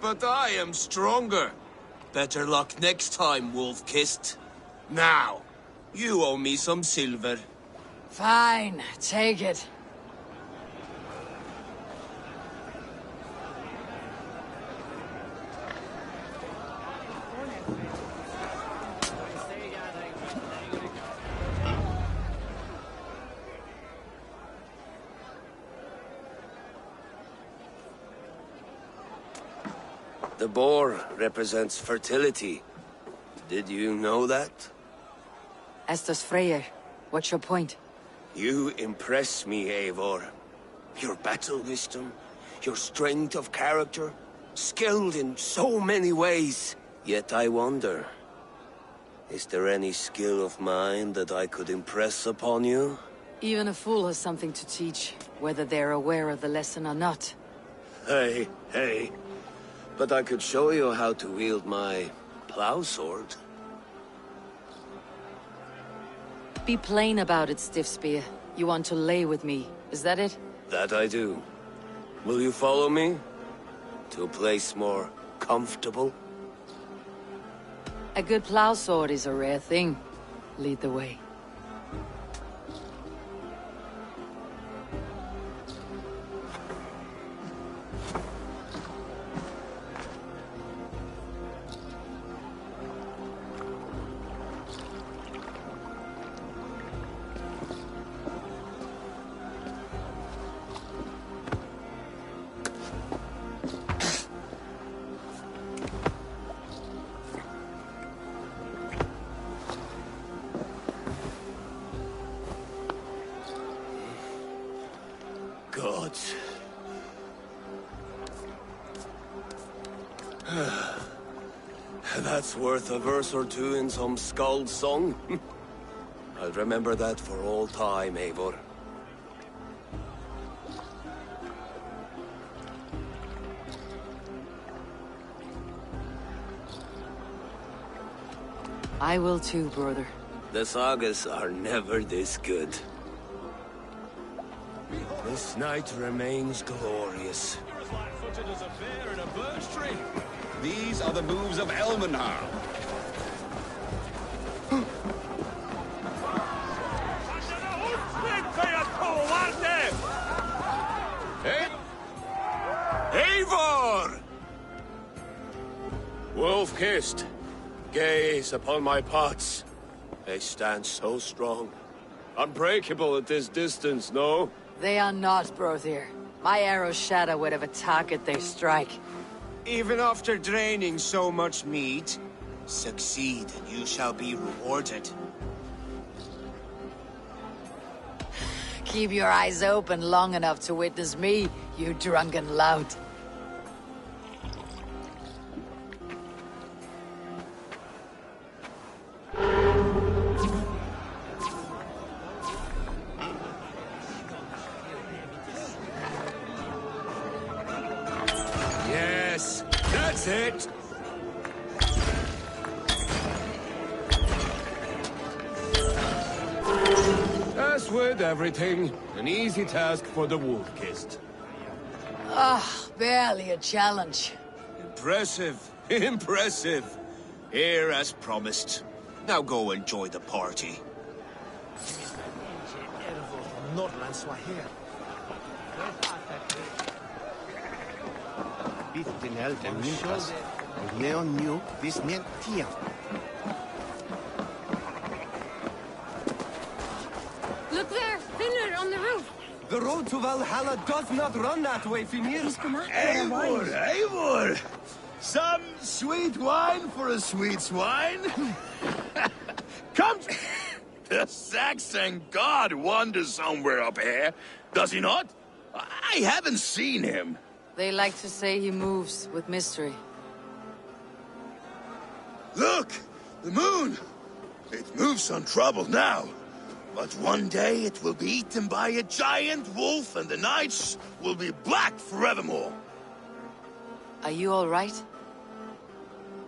Speaker 15: But I am stronger. Better luck next time, Wolf-Kissed. Now, you owe me some silver.
Speaker 3: Fine, take it.
Speaker 11: The boar represents fertility. Did you know that?
Speaker 3: As does Freyr. What's your point?
Speaker 11: You impress me, Eivor. Your battle wisdom, your strength of character, skilled in so many ways. Yet I wonder, is there any skill of mine that I could impress upon you?
Speaker 3: Even a fool has something to teach, whether they're aware of the lesson or not.
Speaker 11: Hey. But I could show you how to wield my plow sword.
Speaker 3: Be plain about it, Stiffspear. You want to lay with me, is that it?
Speaker 11: That I do. Will you follow me? To a place more comfortable?
Speaker 3: A good plow sword is a rare thing. Lead the way.
Speaker 11: Gods. That's worth a verse or two in some skald's song. I'll remember that for all time, Eivor.
Speaker 3: I will too, brother.
Speaker 11: The sagas are never this good. This night remains glorious.
Speaker 1: You're as light-footed as a bear in a birch tree. These are the moves of Elmenhar.
Speaker 11: Eivor! Wolf-kissed, gaze upon my pots. They stand so strong. Unbreakable at this distance, no?
Speaker 3: They are not, Brothir. My arrows shatter whatever target they strike.
Speaker 15: Even after draining so much meat, succeed and you shall be rewarded.
Speaker 3: Keep your eyes open long enough to witness me, you drunken lout.
Speaker 11: Yes, that's it! As with everything, an easy task for the wolf-kissed.
Speaker 3: Barely a challenge.
Speaker 15: Impressive, impressive. Here as promised. Now go enjoy the party.
Speaker 5: Look there, Finner on the roof.
Speaker 10: The road to Valhalla does not run that way, Finir.
Speaker 2: Eivor, Eivor! Some sweet wine for a sweet swine? Come to... The Saxon god wanders somewhere up here, does he not? I haven't seen him.
Speaker 3: They like to say he moves with mystery.
Speaker 2: Look! The moon! It moves on trouble now. But one day it will be eaten by a giant wolf and the nights will be black forevermore.
Speaker 3: Are you all right?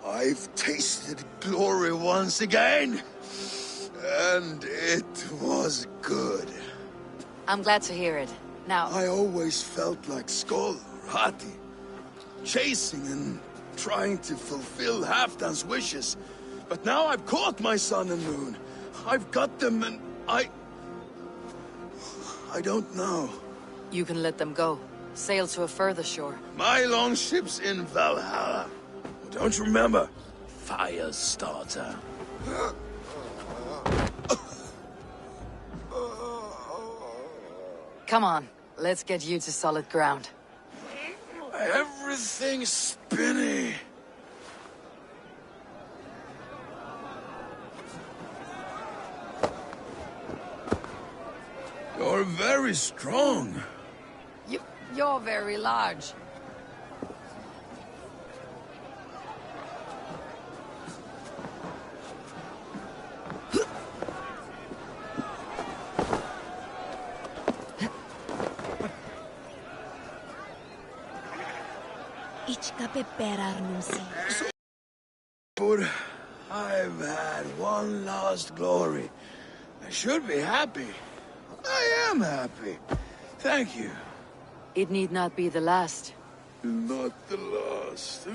Speaker 2: I've tasted glory once again. And it was good.
Speaker 3: I'm glad to hear it. Now...
Speaker 2: I always felt like Skoll or Hati. Chasing and trying to fulfill Halfdan's wishes. But now I've caught my sun and moon. I've got them and I don't know.
Speaker 3: You can let them go. Sail to a further shore.
Speaker 2: My longship's in Valhalla. Don't you remember? Firestarter.
Speaker 3: Come on, let's get you to solid ground.
Speaker 2: Everything's spinny. You're very strong.
Speaker 3: You're very large.
Speaker 2: But I've had one last glory. I should be happy. I am happy. Thank you.
Speaker 3: It need not be the last.
Speaker 2: Not the last.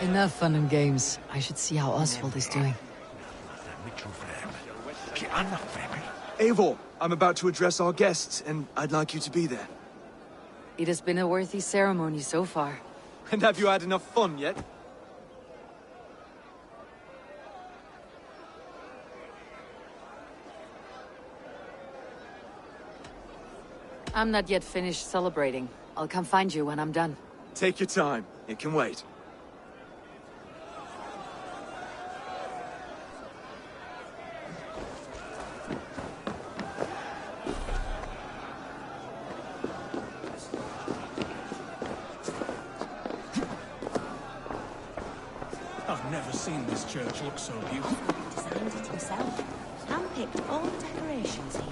Speaker 3: Enough fun and games. I should see how Oswald is doing.
Speaker 14: Eivor, I'm about to address our guests, and I'd like you to be there.
Speaker 3: It has been a worthy ceremony so far.
Speaker 14: And have you had enough fun yet?
Speaker 3: I'm not yet finished celebrating. I'll come find you when I'm done.
Speaker 14: Take your time. It can wait.
Speaker 16: I've never seen this church look so beautiful.
Speaker 17: Designed it himself. Handpicked all the decorations here.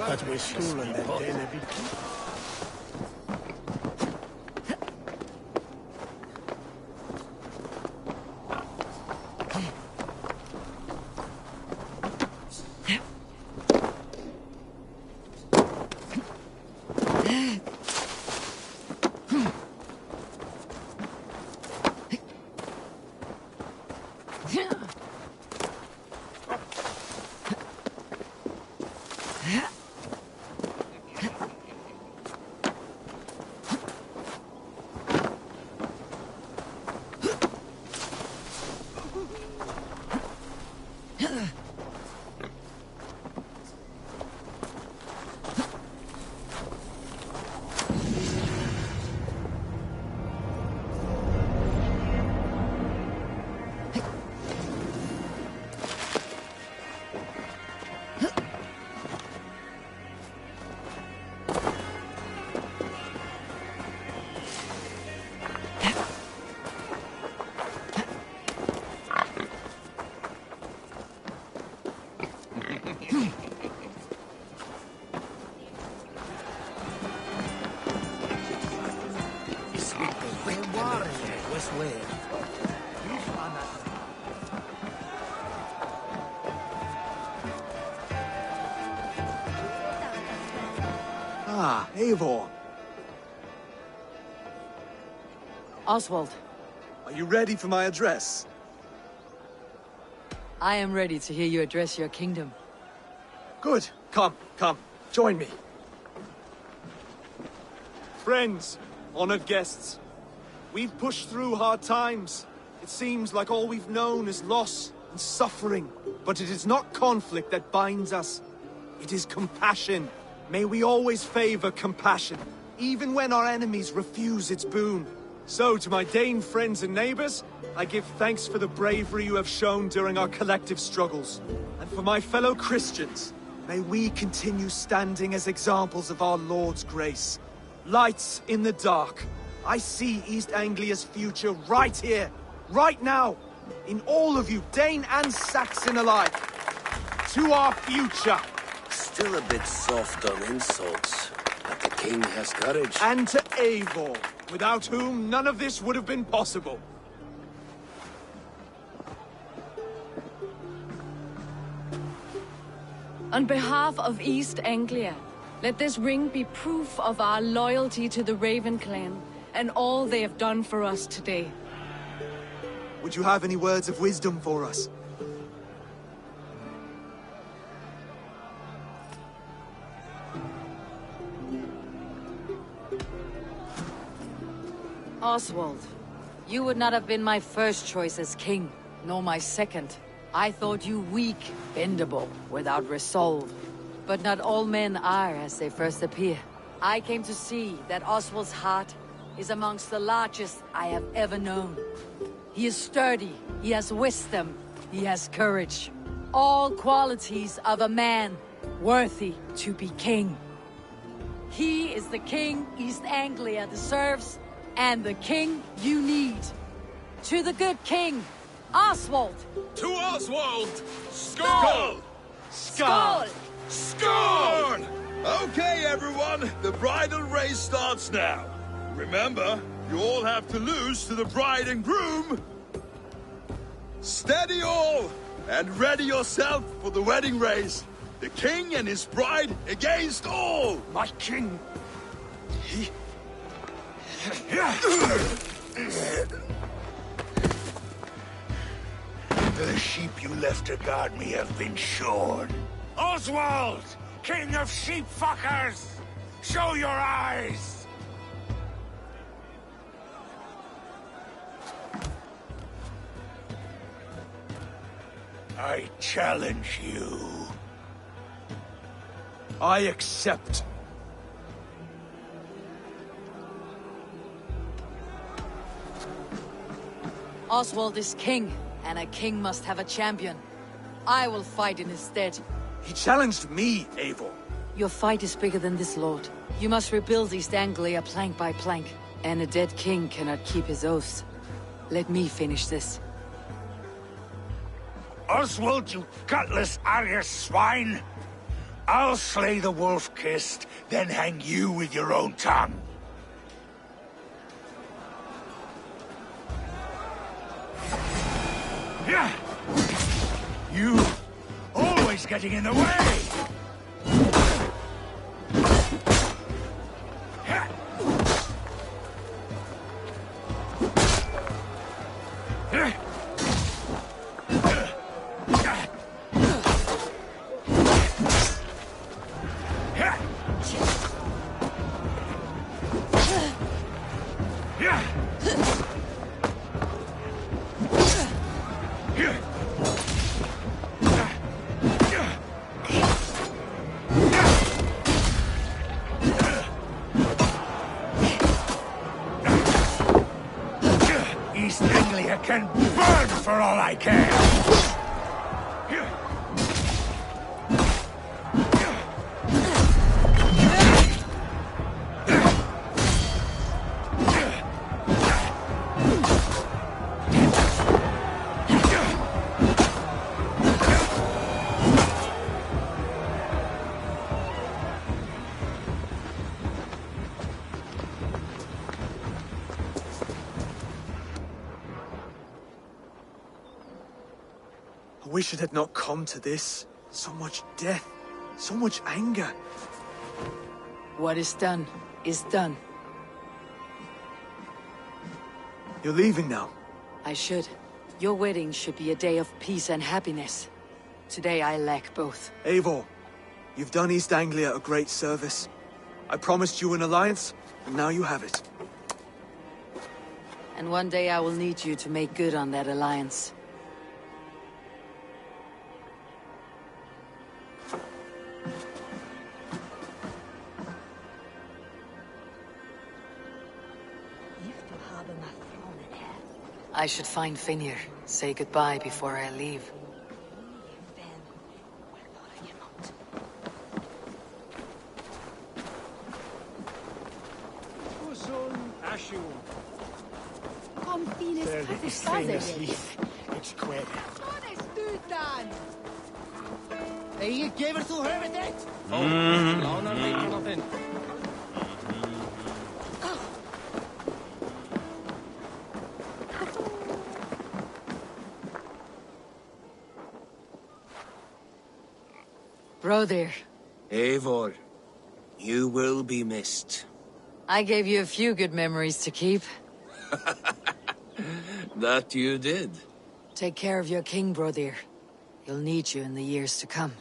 Speaker 9: That we're school and that day maybe.
Speaker 14: Ah, Eivor.
Speaker 3: Oswald.
Speaker 14: Are you ready for my address?
Speaker 3: I am ready to hear you address your kingdom.
Speaker 14: Good. Come. Join me. Friends, honored guests. We've pushed through hard times. It seems like all we've known is loss and suffering. But it is not conflict that binds us. It is compassion. May we always favor compassion, even when our enemies refuse its boon. So, to my Dane friends and neighbors, I give thanks for the bravery you have shown during our collective struggles. And for my fellow Christians, may we continue standing as examples of our Lord's grace. Lights in the dark. I see East Anglia's future right here, right now, in all of you, Dane and Saxon alike. To our future.
Speaker 11: Still a bit soft on insults, but the king has courage.
Speaker 14: And to Eivor, without whom none of this would have been possible.
Speaker 5: On behalf of East Anglia, let this ring be proof of our loyalty to the Raven clan and all they have done for us today.
Speaker 14: Would you have any words of wisdom for us?
Speaker 3: Oswald, you would not have been my first choice as king, nor my second. I thought you weak, bendable, without resolve. But not all men are as they first appear. I came to see that Oswald's heart is amongst the largest I have ever known. He is sturdy, he has wisdom, he has courage. All qualities of a man worthy to be king. He is the king East Anglia deserves, and the king you need. To the good king, Oswald!
Speaker 1: To Oswald! Skål!
Speaker 3: Skål!
Speaker 1: Skål! Okay, everyone, the bridal race starts now. Remember, you all have to lose to the bride and groom. Steady all, and ready yourself for the wedding race. The king and his bride against all.
Speaker 7: My king. The sheep you left to guard me have been shorn. Oswald! King of sheep fuckers! Show your eyes! I challenge you.
Speaker 14: I accept.
Speaker 3: Oswald is king, and a king must have a champion. I will fight in his stead.
Speaker 14: He challenged me, Eivor.
Speaker 3: Your fight is bigger than this, Lord. You must rebuild East Anglia plank by plank, and a dead king cannot keep his oaths. Let me finish this.
Speaker 7: Oswald, you gutless Arya swine! I'll slay the wolf-kissed, then hang you with your own tongue. Yeah! You always getting in the way! East Anglia can burn for all I care!
Speaker 14: I wish it had not come to this. So much death, so much anger.
Speaker 3: What is done, is done.
Speaker 14: You're leaving now.
Speaker 3: I should. Your wedding should be a day of peace and happiness. Today I lack both.
Speaker 14: Eivor, you've done East Anglia a great service. I promised you an alliance, and now you have it.
Speaker 3: And one day I will need you to make good on that alliance. I should find Finir, say goodbye before I leave.
Speaker 18: Kom Finnes
Speaker 19: Hey, gever þú höfum þitt?
Speaker 6: Lánar líkuna þinn.
Speaker 3: Brother.
Speaker 11: Eivor, you will be missed.
Speaker 3: I gave you a few good memories to keep.
Speaker 11: That you did.
Speaker 3: Take care of your king, brother. He'll need you in the years to come.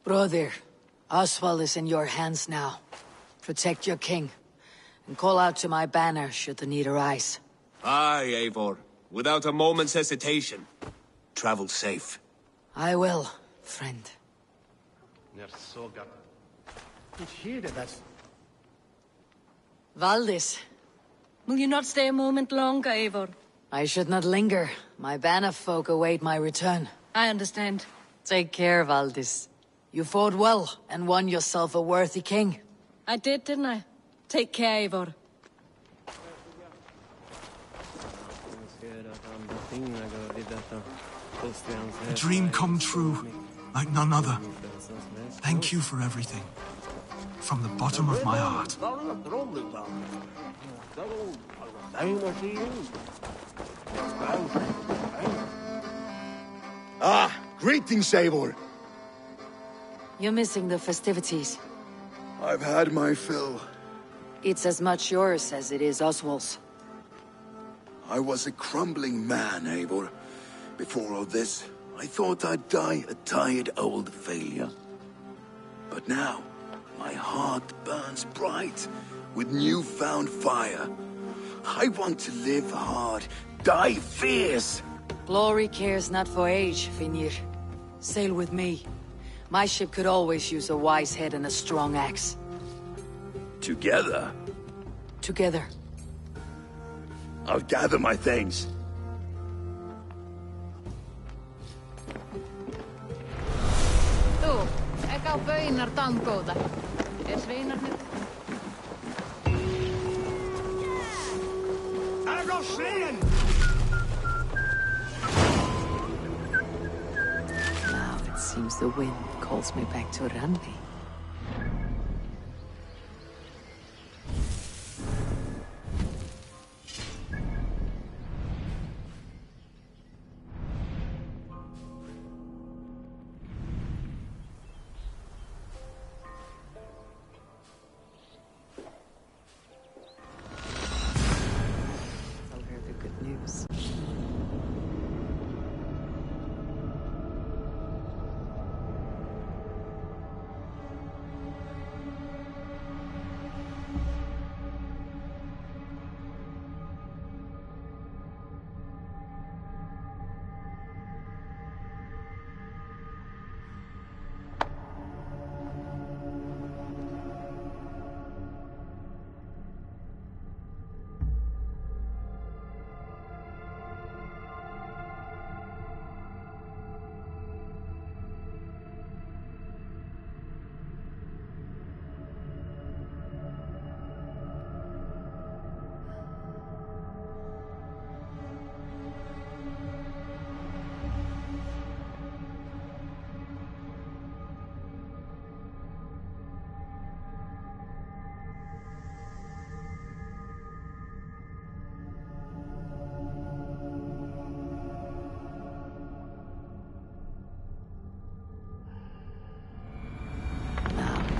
Speaker 3: Brother, Oswald is in your hands now. Protect your king, and call out to my banner should the need arise.
Speaker 11: Aye, Eivor. Without a moment's hesitation. Travel safe.
Speaker 3: I will, friend. Valdis.
Speaker 5: Will you not stay a moment longer, Eivor?
Speaker 3: I should not linger. My banner folk await my return.
Speaker 5: I understand.
Speaker 3: Take care, Valdis. You fought well, and won yourself a worthy king.
Speaker 5: I did, didn't I? Take care, Eivor.
Speaker 12: A dream come true, like none other. Thank you for everything. From the bottom of my heart.
Speaker 2: Ah, greetings, Eivor.
Speaker 3: You're missing the festivities.
Speaker 2: I've had my fill.
Speaker 3: It's as much yours as it is Oswald's.
Speaker 2: I was a crumbling man, Eivor. Before all this, I thought I'd die a tired old failure. But now, my heart burns bright with newfound fire. I want to live hard, die fierce.
Speaker 3: Glory cares not for age, Finir. Sail with me. My ship could always use a wise head and a strong axe.
Speaker 2: Together?
Speaker 3: Together.
Speaker 2: I'll gather my things.
Speaker 18: Þú, ekki á baunar dangóða. Sveinarnir.
Speaker 3: Now it seems the wind calls me back to Randi. Tell her the good news.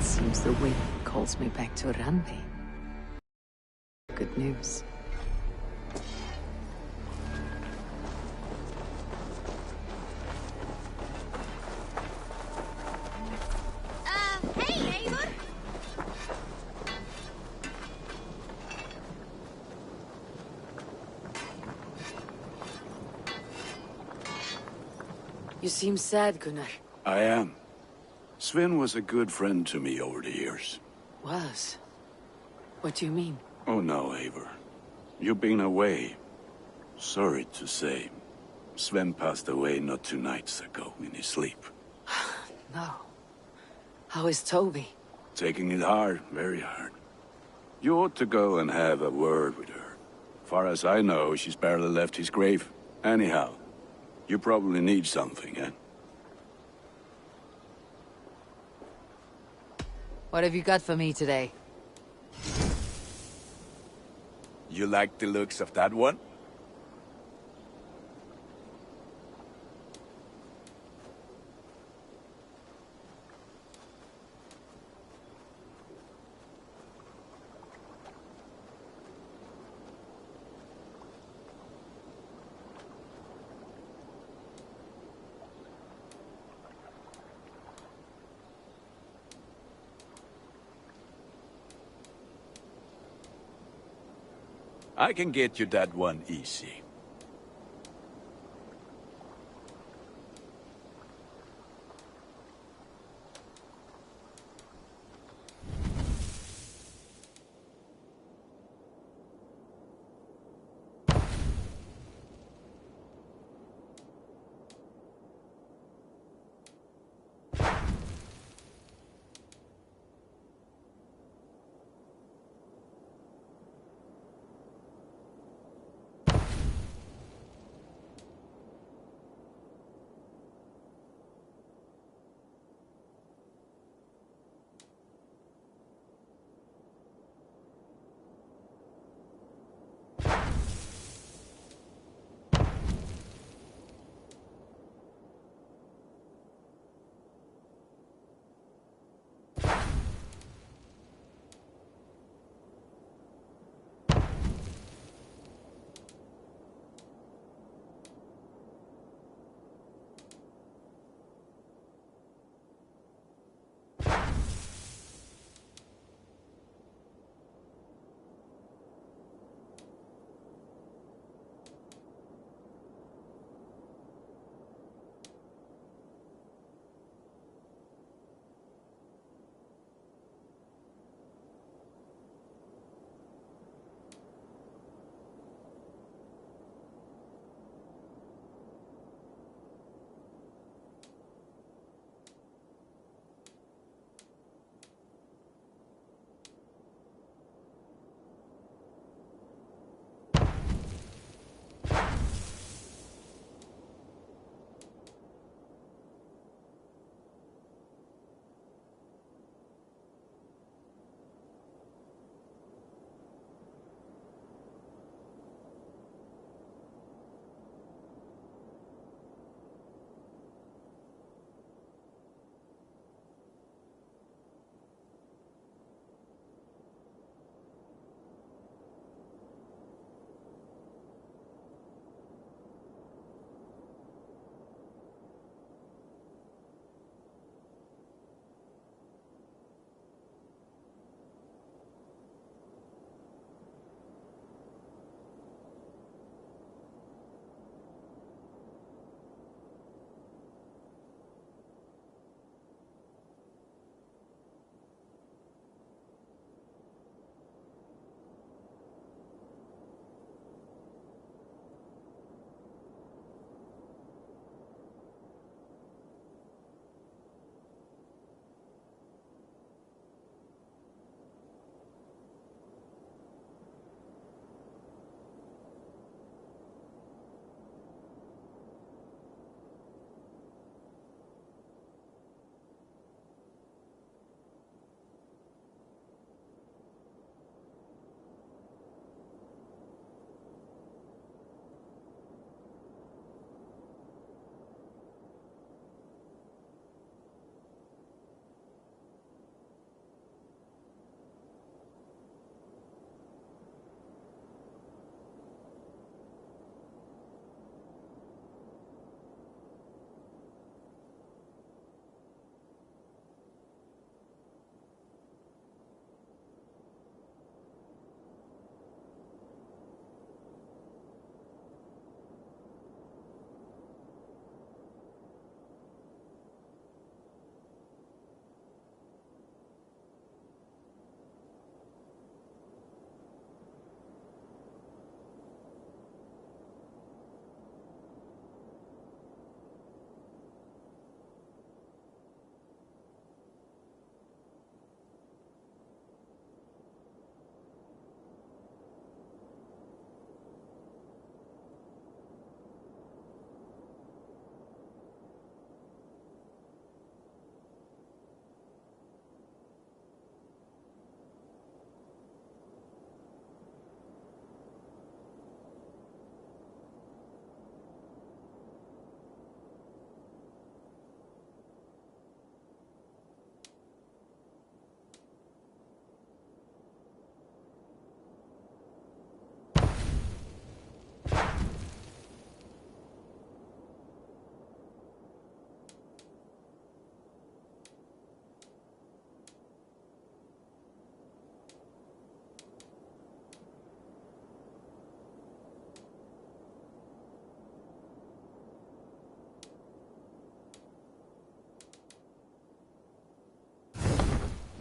Speaker 3: Seems the wind calls me back to Randi. Good news.
Speaker 4: Hey, Eivor!
Speaker 3: You seem sad, Gunnar.
Speaker 20: I am. Sven was a good friend to me over the years.
Speaker 3: Was? What do you mean?
Speaker 20: Oh no, Eivor. You've been away. Sorry to say. Sven passed away not 2 nights ago in his sleep.
Speaker 3: No. How is Toby?
Speaker 20: Taking it hard, very hard. You ought to go and have a word with her. Far as I know, she's barely left his grave. Anyhow, you probably need something, eh?
Speaker 3: What have you got for me today?
Speaker 20: You like the looks of that one? I can get you that one easy.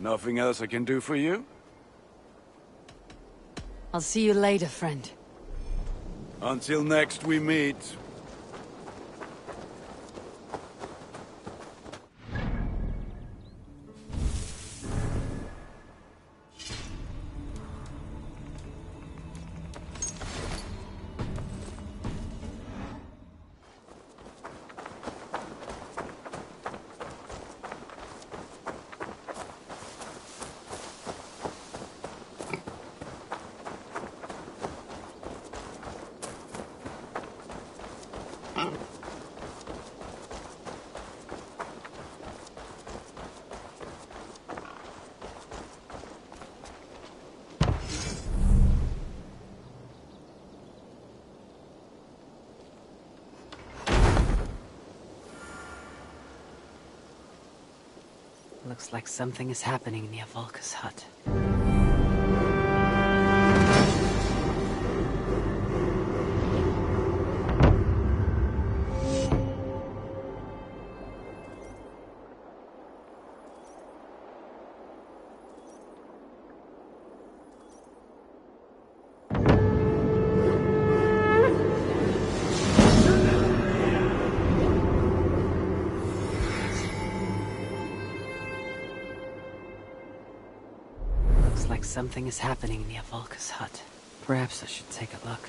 Speaker 20: Nothing else I can do for you?
Speaker 3: I'll see you later, friend.
Speaker 20: Until next we meet.
Speaker 3: Looks like something is happening near Volka's hut. Something is happening near Volka's hut. Perhaps I should take a look.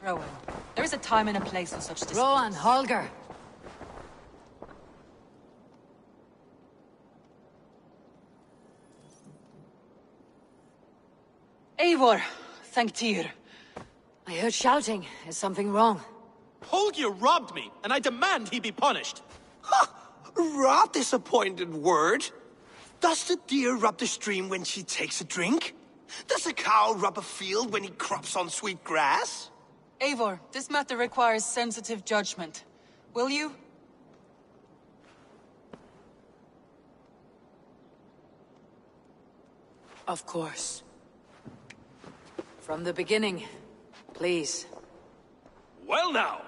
Speaker 3: Rowan. There is a time and a place for such disputes. Rowan, Holger. Eivor, thank Tyr. I heard shouting. Is something wrong?
Speaker 21: Holger robbed me, and I demand he be punished.
Speaker 10: Rot disappointed word. Does the deer rub the stream when she takes a drink? Does a cow rub a field when he crops on sweet grass?
Speaker 3: Eivor, this matter requires sensitive judgment. Will you? Of course. From the beginning, please.
Speaker 22: Well now,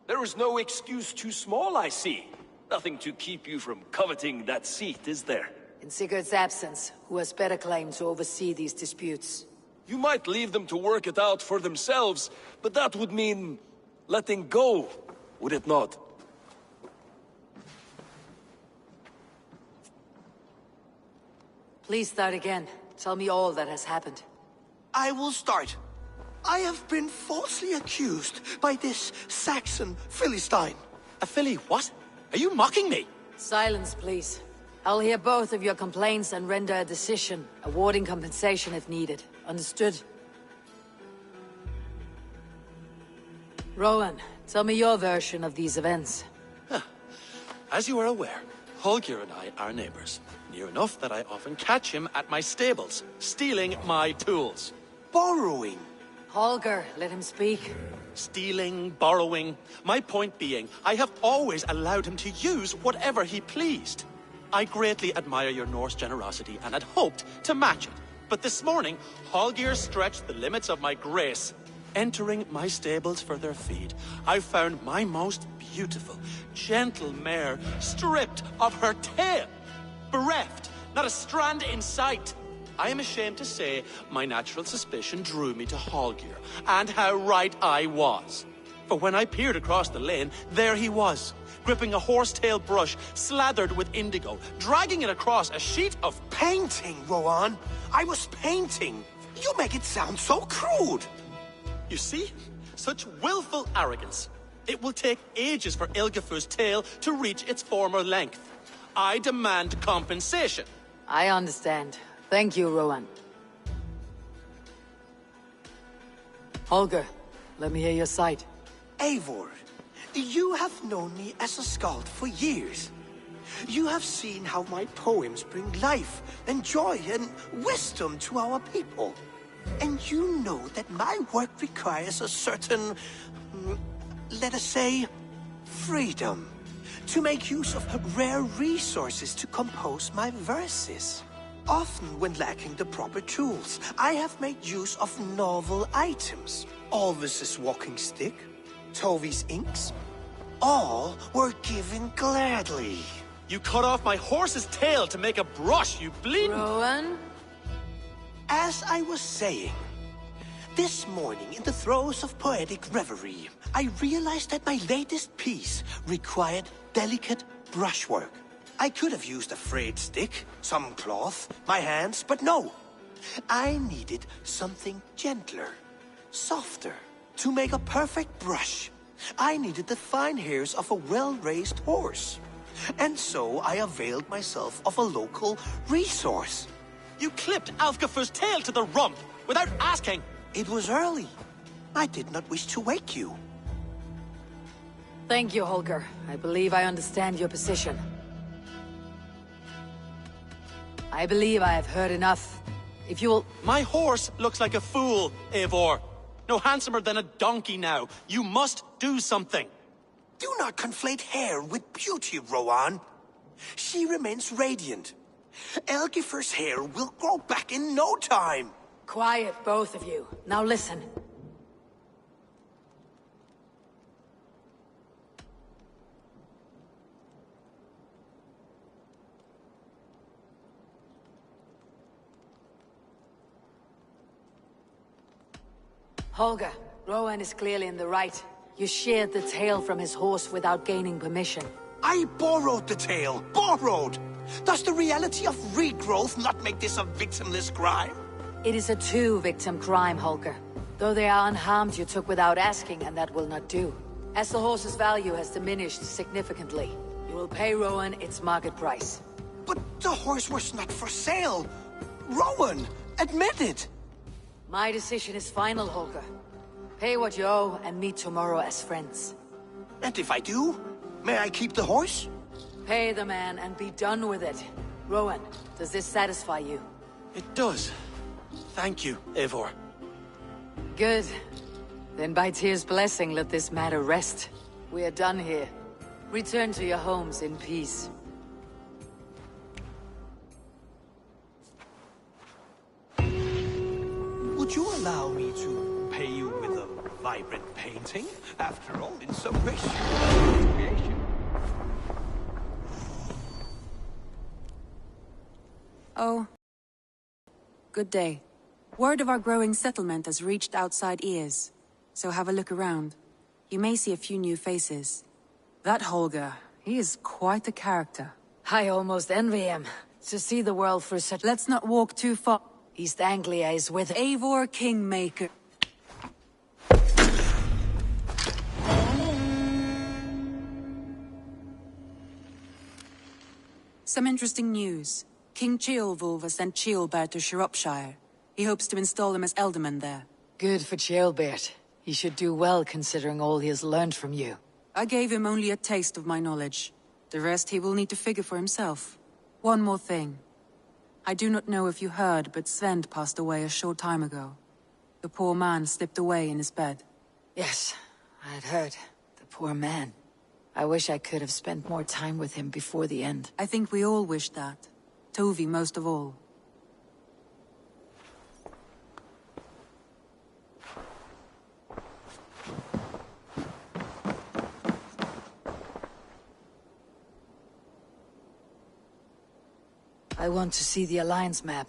Speaker 22: there is no excuse too small, I see. Nothing to keep you from coveting that seat, is there?
Speaker 3: In Sigurd's absence, who has better claim to oversee these disputes?
Speaker 22: You might leave them to work it out for themselves, but that would mean letting go, would it not?
Speaker 3: Please start again. Tell me all that has happened.
Speaker 10: I will start. I have been falsely accused by this Saxon Philistine.
Speaker 21: A Philly what? Are you mocking me?
Speaker 3: Silence, please. I'll hear both of your complaints and render a decision, awarding compensation if needed. Understood? Rowan, tell me your version of these events.
Speaker 21: As you are aware, Holger and I are neighbors. Near enough that I often catch him at my stables, stealing my tools.
Speaker 10: Borrowing.
Speaker 3: Holger, let him speak.
Speaker 21: Stealing, borrowing. My point being, I have always allowed him to use whatever he pleased. I greatly admire your Norse generosity and had hoped to match it. But this morning, Holger stretched the limits of my grace. Entering my stables for their feed, I found my most beautiful, gentle mare stripped of her tail. Bereft, not a strand in sight. I am ashamed to say my natural suspicion drew me to Holger, and how right I was. For when I peered across the lane, there he was, gripping a horsetail brush slathered with indigo, dragging it across a sheet of...
Speaker 10: Painting, Rowan. I was painting. You make it sound so crude.
Speaker 21: You see? Such willful arrogance. It will take ages for Ilgafur's tail to reach its former length. I demand compensation.
Speaker 3: I understand. Thank you, Rowan. Holger, let me hear your side.
Speaker 10: Eivor, you have known me as a skald for years. You have seen how my poems bring life and joy and wisdom to our people. And you know that my work requires a certain, let us say, freedom. To make use of rare resources to compose my verses. Often when lacking the proper tools, I have made use of novel items. Alvis's walking stick, Tovi's inks, all were given gladly.
Speaker 21: You cut off my horse's tail to make a brush, you bleeding...
Speaker 3: Rowan?
Speaker 10: As I was saying, this morning in the throes of poetic reverie, I realized that my latest piece required delicate brushwork. I could have used a frayed stick, some cloth, my hands, but no. I needed something gentler, softer. To make a perfect brush, I needed the fine hairs of a well-raised horse. And so I availed myself of a local resource.
Speaker 21: You clipped Alfgafur's tail to the rump, without asking.
Speaker 10: It was early. I did not wish to wake you.
Speaker 3: Thank you, Holger. I believe I understand your position. I believe I have heard enough. If you'll...
Speaker 21: My horse looks like a fool, Eivor. No handsomer than a donkey now. You must do something.
Speaker 10: Do not conflate hair with beauty, Rowan. She remains radiant. Elgifur's hair will grow back in no time.
Speaker 3: Quiet, both of you. Now listen. Holger, Rowan is clearly in the right. You sheared the tail from his horse without gaining permission.
Speaker 10: I borrowed the tail. Borrowed! Does the reality of regrowth not make this a victimless crime?
Speaker 3: It is a two-victim crime, Holger. Though they are unharmed, you took without asking, and that will not do. As the horse's value has diminished significantly, you will pay Rowan its market price.
Speaker 10: But the horse was not for sale. Rowan, admit it.
Speaker 3: My decision is final, Holger. Pay what you owe and meet tomorrow as friends.
Speaker 10: And if I do, may I keep the horse?
Speaker 3: Pay the man and be done with it. Rowan, does this satisfy you?
Speaker 21: It does. Thank you, Eivor.
Speaker 3: Good. Then by Tyr's blessing, let this matter rest. We are done here. Return to your homes in peace.
Speaker 10: Would you allow me to pay you with a vibrant painting? After all, in celebration of creation.
Speaker 8: Oh. Good day. Word of our growing settlement has reached outside ears, so have a look around. You may see a few new faces. That Holger, he is quite a character.
Speaker 3: I almost envy him. To see the world through such...
Speaker 8: Let's not walk too far.
Speaker 3: East Anglia is with...
Speaker 8: Eivor Kingmaker. Some interesting news. King Ceolwulf has sent Ceolbert to Shropshire. He hopes to install him as Elderman there.
Speaker 3: Good for Ceolbert. He should do well considering all he has learned from you.
Speaker 8: I gave him only a taste of my knowledge. The rest he will need to figure for himself. One more thing. I do not know if you heard, but Sven passed away a short time ago. The poor man slipped away in his bed.
Speaker 3: Yes, I had heard. The poor man. I wish I could have spent more time with him before the end.
Speaker 8: I think we all wish that. Tovi most of all.
Speaker 3: I want to see the Alliance map.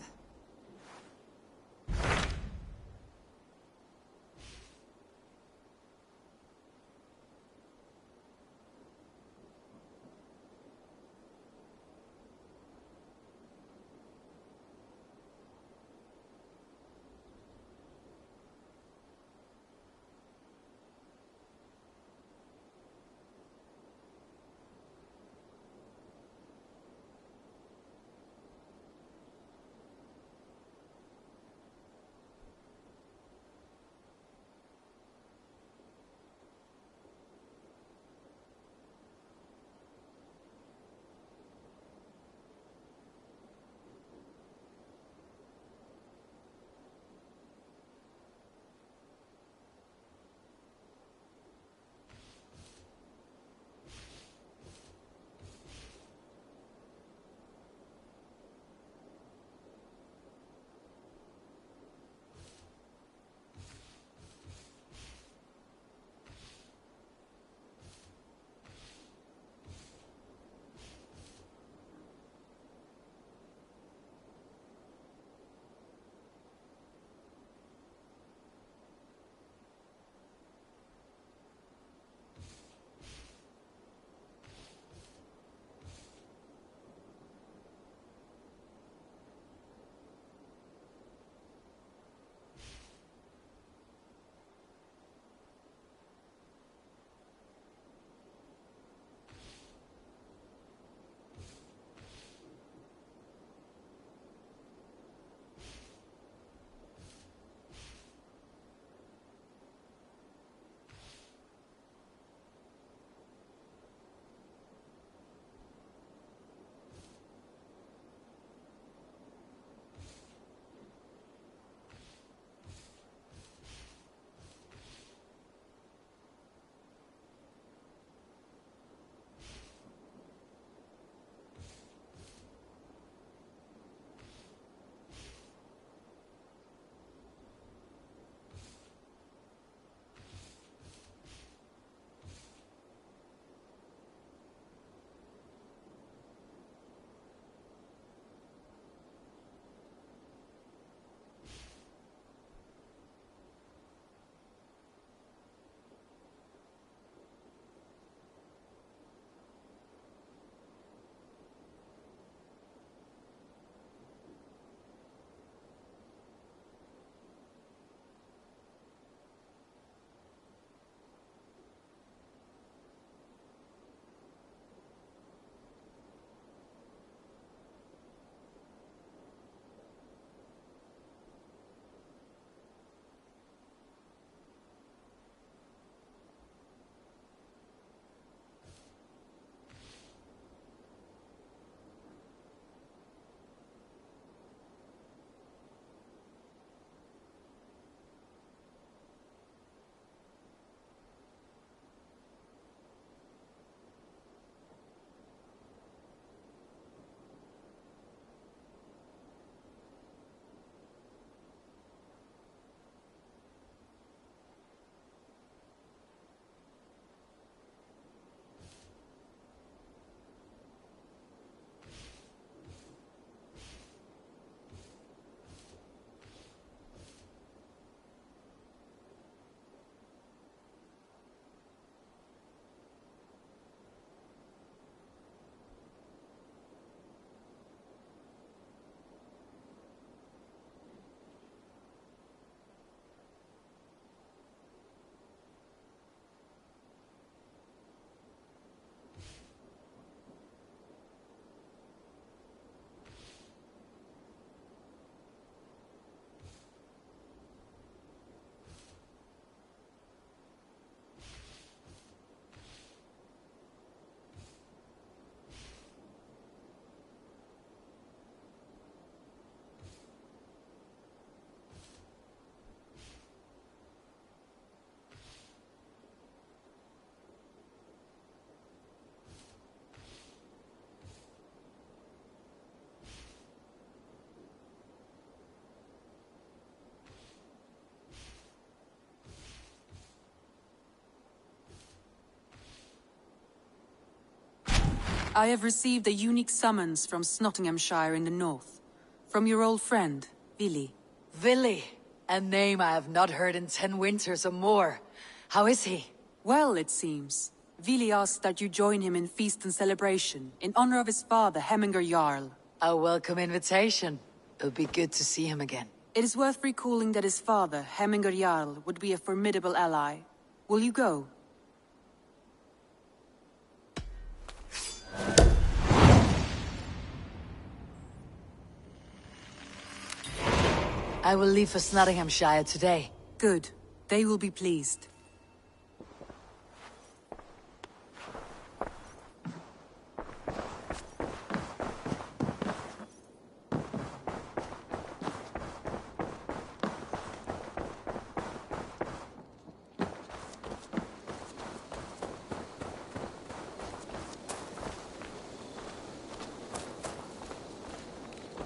Speaker 8: I have received a unique summons from Nottinghamshire in the north. From your old friend, Vili.
Speaker 3: Vili? A name I have not heard in 10 winters or more. How is he?
Speaker 8: Well, it seems. Vili asked that you join him in feast and celebration, in honor of his father, Hemminger Jarl.
Speaker 3: A welcome invitation. It'll be good to see him again.
Speaker 8: It is worth recalling that his father, Hemminger Jarl, would be a formidable ally. Will you go?
Speaker 3: I will leave for Nottinghamshire today.
Speaker 8: Good. They will be pleased.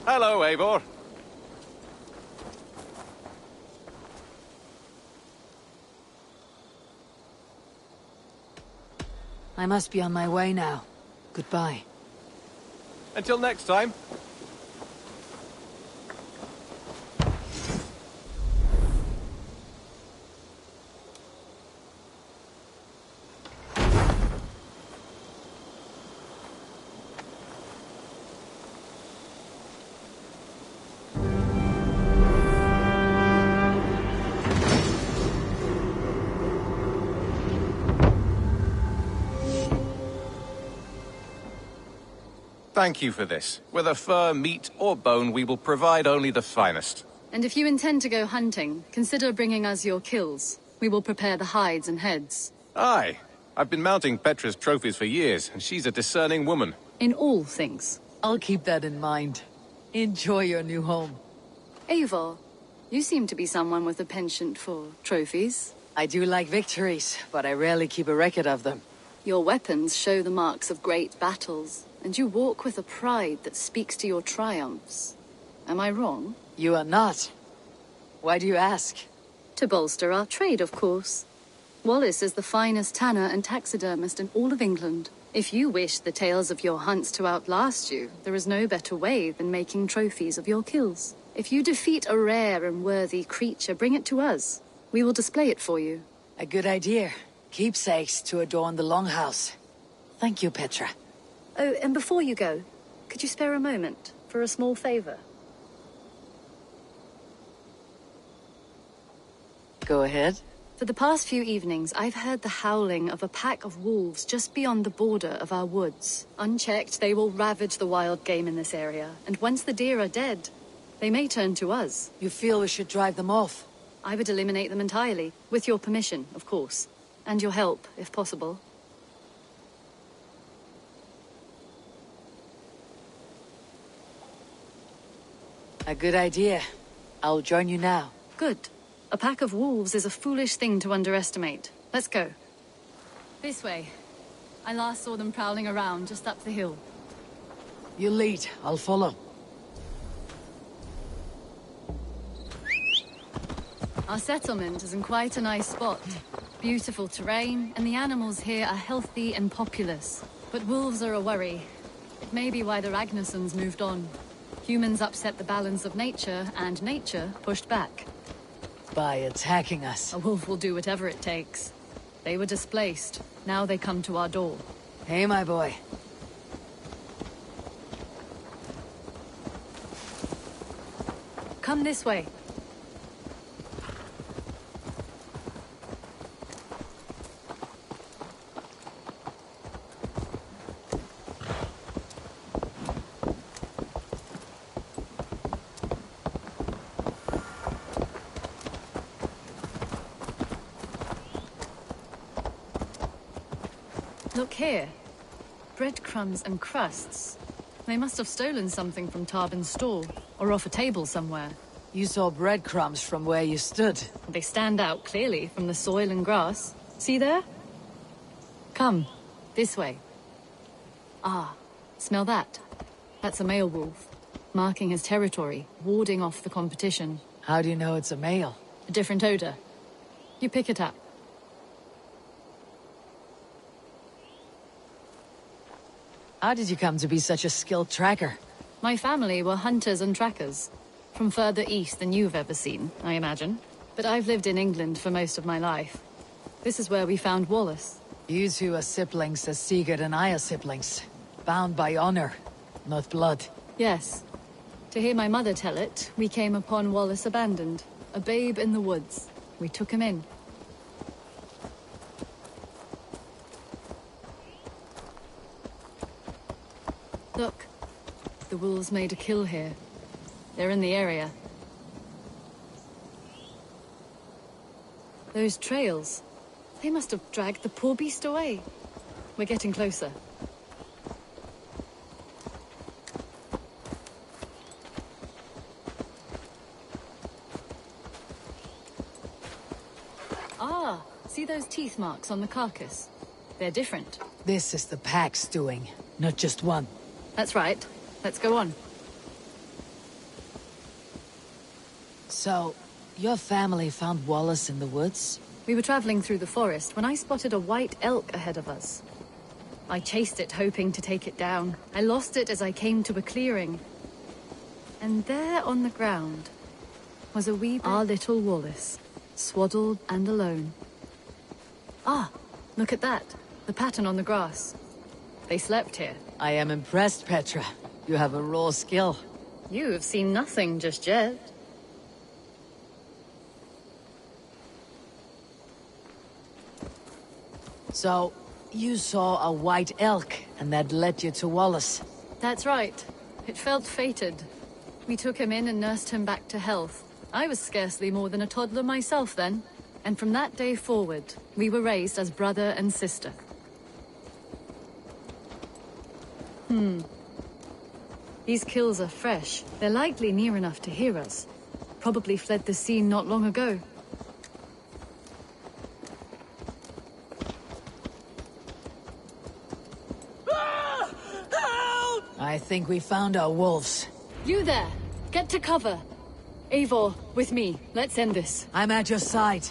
Speaker 13: Hello, Eivor.
Speaker 3: I must be on my way now. Goodbye.
Speaker 13: Until next time. Thank you for this. Whether fur, meat, or bone, we will provide only the finest.
Speaker 5: And if you intend to go hunting, consider bringing us your kills. We will prepare the hides and heads.
Speaker 13: Aye. I've been mounting Petra's trophies for years, and she's a discerning woman.
Speaker 5: In all things.
Speaker 3: I'll keep that in mind. Enjoy your new home.
Speaker 5: Eivor, you seem to be someone with a penchant for trophies.
Speaker 3: I do like victories, but I rarely keep a record of them.
Speaker 5: Your weapons show the marks of great battles, and you walk with a pride that speaks to your triumphs. Am I wrong?
Speaker 3: You are not. Why do you ask?
Speaker 5: To bolster our trade, of course. Wallace is the finest tanner and taxidermist in all of England. If you wish the tales of your hunts to outlast you, there is no better way than making trophies of your kills. If you defeat a rare and worthy creature, bring it to us. We will display it for you.
Speaker 3: A good idea. Keepsakes to adorn the longhouse. Thank you, Petra.
Speaker 5: Oh, and before you go, could you spare a moment for a small favor?
Speaker 3: Go ahead.
Speaker 5: For the past few evenings, I've heard the howling of a pack of wolves just beyond the border of our woods. Unchecked, they will ravage the wild game in this area, and once the deer are dead, they may turn to us.
Speaker 3: You feel we should drive them off?
Speaker 5: I would eliminate them entirely, with your permission, of course. And your help, if possible.
Speaker 3: A good idea. I'll join you now.
Speaker 5: Good. A pack of wolves is a foolish thing to underestimate. Let's go. This way. I last saw them prowling around just up the hill.
Speaker 3: You lead. I'll follow.
Speaker 5: Our settlement is in quite a nice spot. Beautiful terrain, and the animals here are healthy and populous. But wolves are a worry. It may be why the Ragnarsons moved on. Humans upset the balance of nature, and nature pushed back.
Speaker 3: By attacking us.
Speaker 5: A wolf will do whatever it takes. They were displaced. Now they come to our door.
Speaker 3: Hey, my boy.
Speaker 5: Come this way. Look here. Breadcrumbs and crusts. They must have stolen something from Tarbin's stall, or off a table somewhere.
Speaker 3: You saw breadcrumbs from where you stood.
Speaker 5: They stand out clearly from the soil and grass. See there? Come, this way. Ah, smell that? That's a male wolf, marking his territory, warding off the competition.
Speaker 3: How do you know it's a male?
Speaker 5: A different odor. You pick it up.
Speaker 3: How did you come to be such a skilled tracker?
Speaker 5: My family were hunters and trackers. From further east than you've ever seen, I imagine. But I've lived in England for most of my life. This is where we found Wallace.
Speaker 3: You two are siblings as Sigurd and I are siblings. Bound by honor, not blood.
Speaker 5: Yes. To hear my mother tell it, we came upon Wallace abandoned. A babe in the woods. We took him in. Look. The wolves made a kill here. They're in the area. Those trails. They must have dragged the poor beast away. We're getting closer. Ah, see those teeth marks on the carcass? They're different.
Speaker 3: This is the pack's doing, not just one.
Speaker 5: That's right. Let's go on.
Speaker 3: So, your family found Wallace in the woods?
Speaker 5: We were traveling through the forest when I spotted a white elk ahead of us. I chased it, hoping to take it down. I lost it as I came to a clearing. And there on the ground was a wee... Our little Wallace, swaddled and alone. Ah, look at that. The pattern on the grass. They slept here.
Speaker 3: I am impressed, Petra. You have a raw skill.
Speaker 5: You have seen nothing just yet.
Speaker 3: So, you saw a white elk, and that led you to Wallace?
Speaker 5: That's right. It felt fated. We took him in and nursed him back to health. I was scarcely more than a toddler myself then. And from that day forward, we were raised as brother and sister. These kills are fresh. They're likely near enough to hear us. Probably fled the scene not long ago.
Speaker 3: I think we found our wolves.
Speaker 5: You there! Get to cover! Eivor, with me. Let's end this.
Speaker 3: I'm at your side.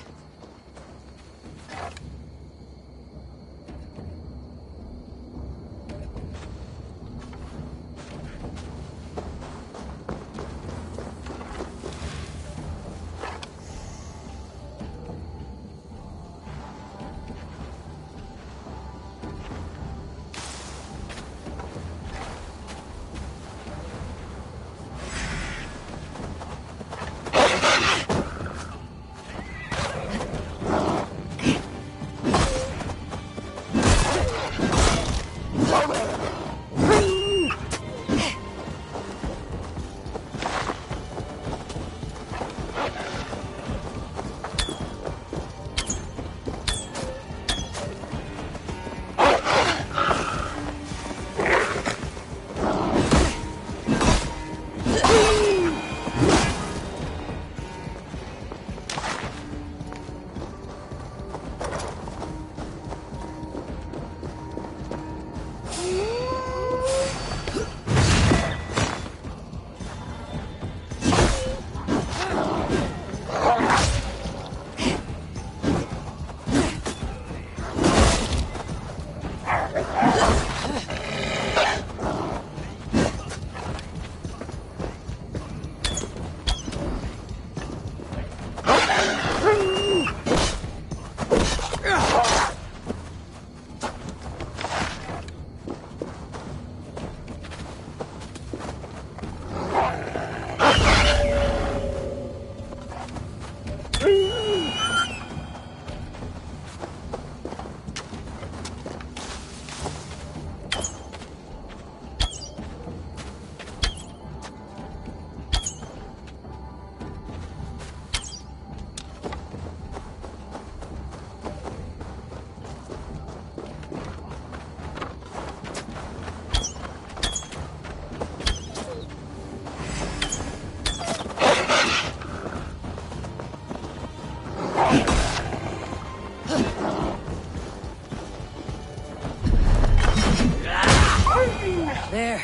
Speaker 3: There.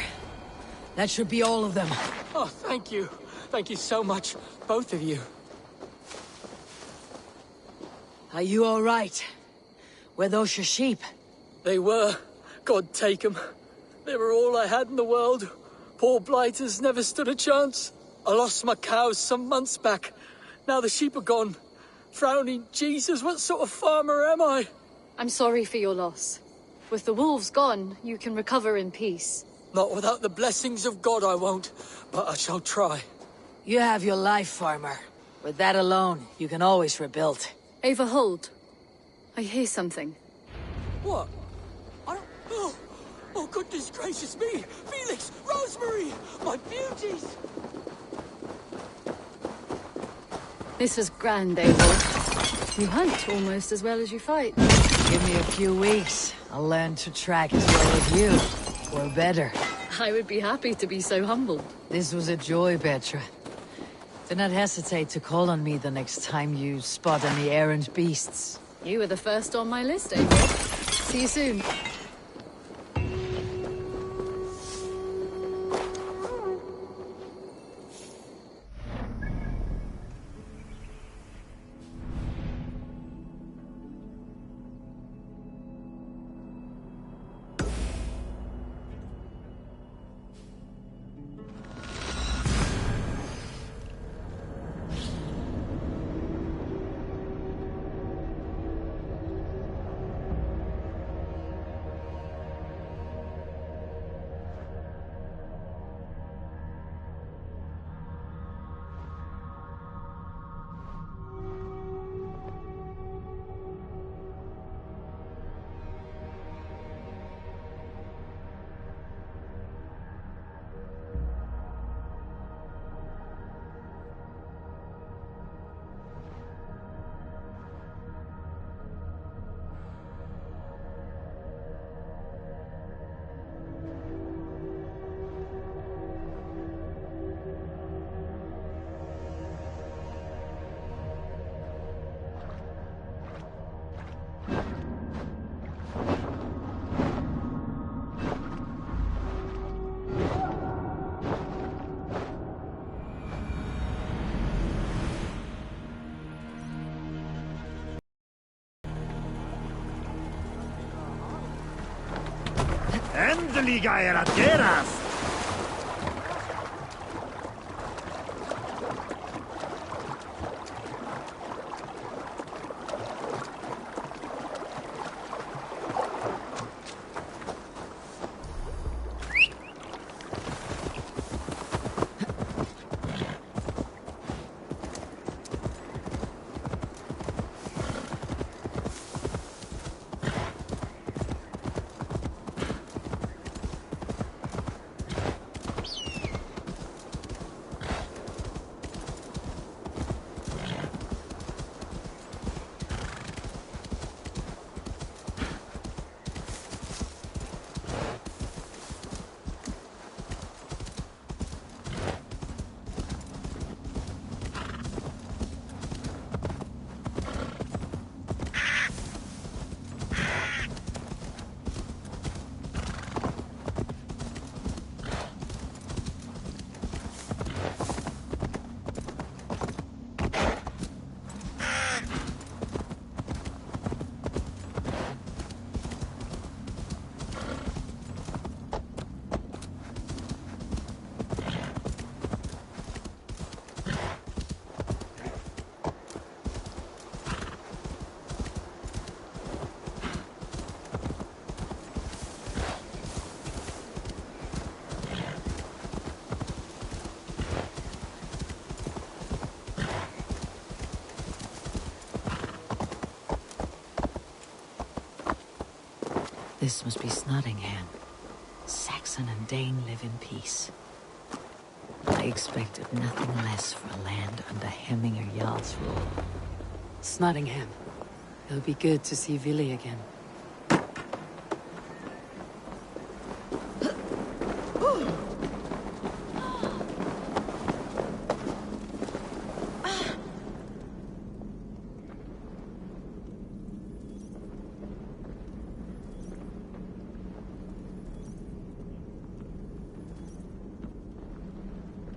Speaker 3: That should be all of them.
Speaker 6: Oh, thank you. Thank you so much, both of you.
Speaker 3: Are you all right? Were those your sheep?
Speaker 6: They were. God take them.
Speaker 15: They were all I had in the world. Poor blighters never stood a chance. I lost my cows some months back. Now the sheep are gone. Frowning Jesus, what sort of farmer am I?
Speaker 5: I'm sorry for your loss. With the wolves gone, you can recover in peace.
Speaker 15: Not without the blessings of God I won't, but I shall try.
Speaker 3: You have your life, farmer. With that alone, you can always rebuild.
Speaker 5: Ava, hold. I hear something.
Speaker 15: What? Oh, goodness gracious me! Felix! Rosemary! My beauties!
Speaker 5: This is grand, Ava. You hunt almost as well as you fight.
Speaker 3: Give me a few weeks. I'll learn to track as well as you. Or better.
Speaker 5: I would be happy to be so humbled.
Speaker 3: This was a joy, Petra. Do not hesitate to call on me the next time you spot any errant beasts.
Speaker 5: You were the first on my list, Ava. See you soon.
Speaker 7: Endeliga era deras!
Speaker 3: This must be Snottingham. Saxon and Dane live in peace. I expected nothing less for a land under Hemminger Jarl's rule.
Speaker 8: Snottingham. It'll be good to see Vili again.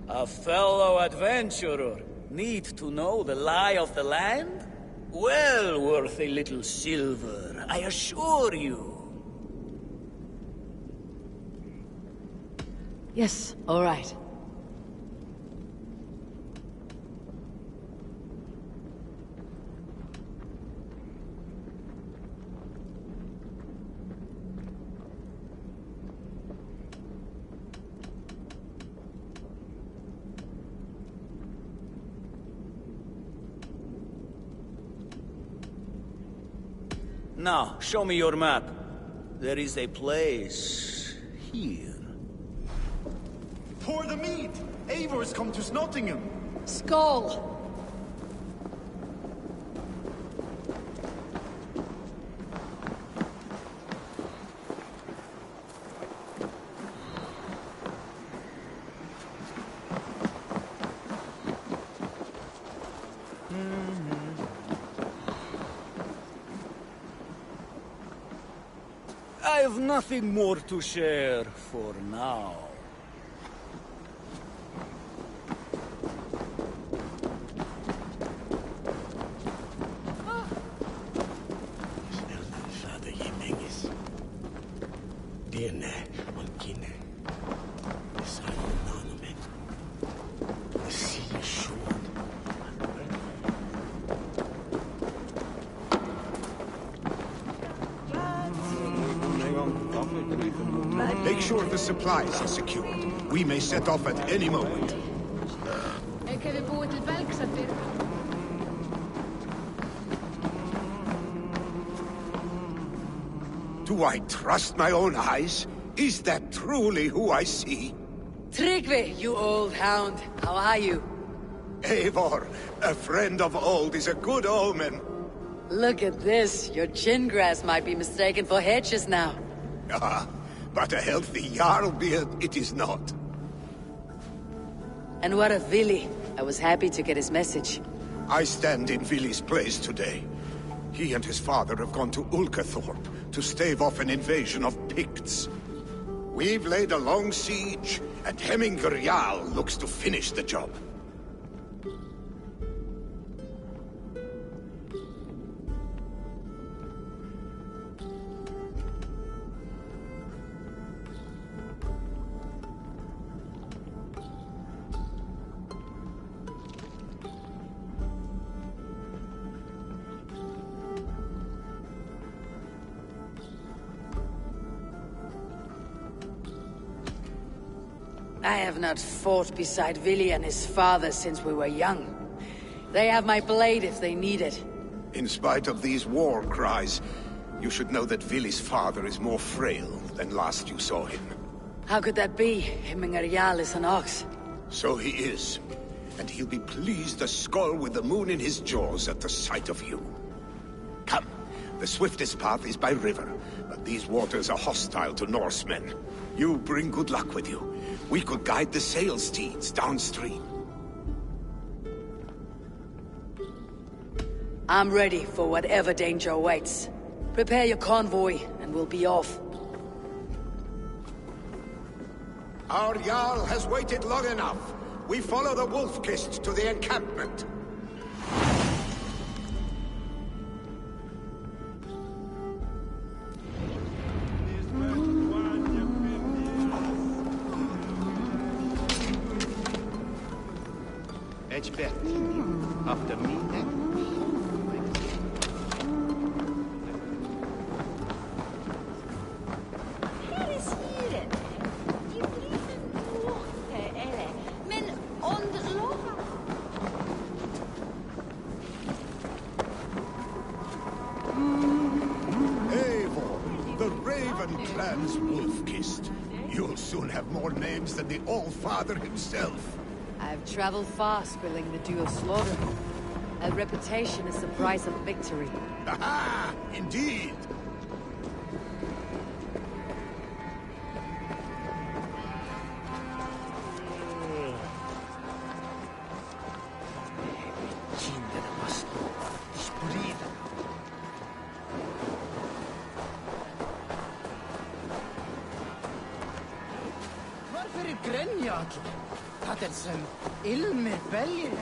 Speaker 16: A fellow adventurer need to know the lie of the land? Well worth a little silver, I assure you.
Speaker 3: Yes, all right.
Speaker 16: Now, show me your map. There is a place here.
Speaker 9: Pour the mead! Eivor's come to Nottingham!
Speaker 3: Skull!
Speaker 16: I have nothing more to share for now.
Speaker 9: Make sure the supplies are secured. We may set off at any moment. Do I trust my own eyes? Is that truly who I see?
Speaker 3: Tryggvi, you old hound. How are you?
Speaker 9: Eivor, a friend of old is a good omen.
Speaker 3: Look at this. Your chin grass might be mistaken for hedges now.
Speaker 9: Ah, but a healthy Jarl beard it is not.
Speaker 3: And what of Vili? I was happy to get his message.
Speaker 9: I stand in Vili's place today. He and his father have gone to Ulkathorpe to stave off an invasion of Picts. We've laid a long siege, and Hemminger Jarl looks to finish the job.
Speaker 3: I have not fought beside Vili and his father since we were young. They have my blade if they need it.
Speaker 9: In spite of these war cries, you should know that Vili's father is more frail than last you saw him.
Speaker 3: How could that be? Hemminger Jarl is an ox.
Speaker 9: So he is. And he'll be pleased as Skull with the moon in his jaws at the sight of you. Come, the swiftest path is by river, but these waters are hostile to Norsemen. You bring good luck with you. We could guide the sail steeds downstream.
Speaker 3: I'm ready for whatever danger awaits. Prepare your convoy, and we'll be off.
Speaker 9: Our Jarl has waited long enough. We follow the Wolf-Kist to the encampment.
Speaker 19: After me,
Speaker 9: Eivor, the Raven clan's Wolf-Kist. You'll soon have more names than the All-Father himself.
Speaker 3: I've traveled far, spilling the dew of slaughter. A reputation is the price of victory.
Speaker 9: Aha! Indeed!
Speaker 19: Varför är Grenjak? Att det som ilmer väljer.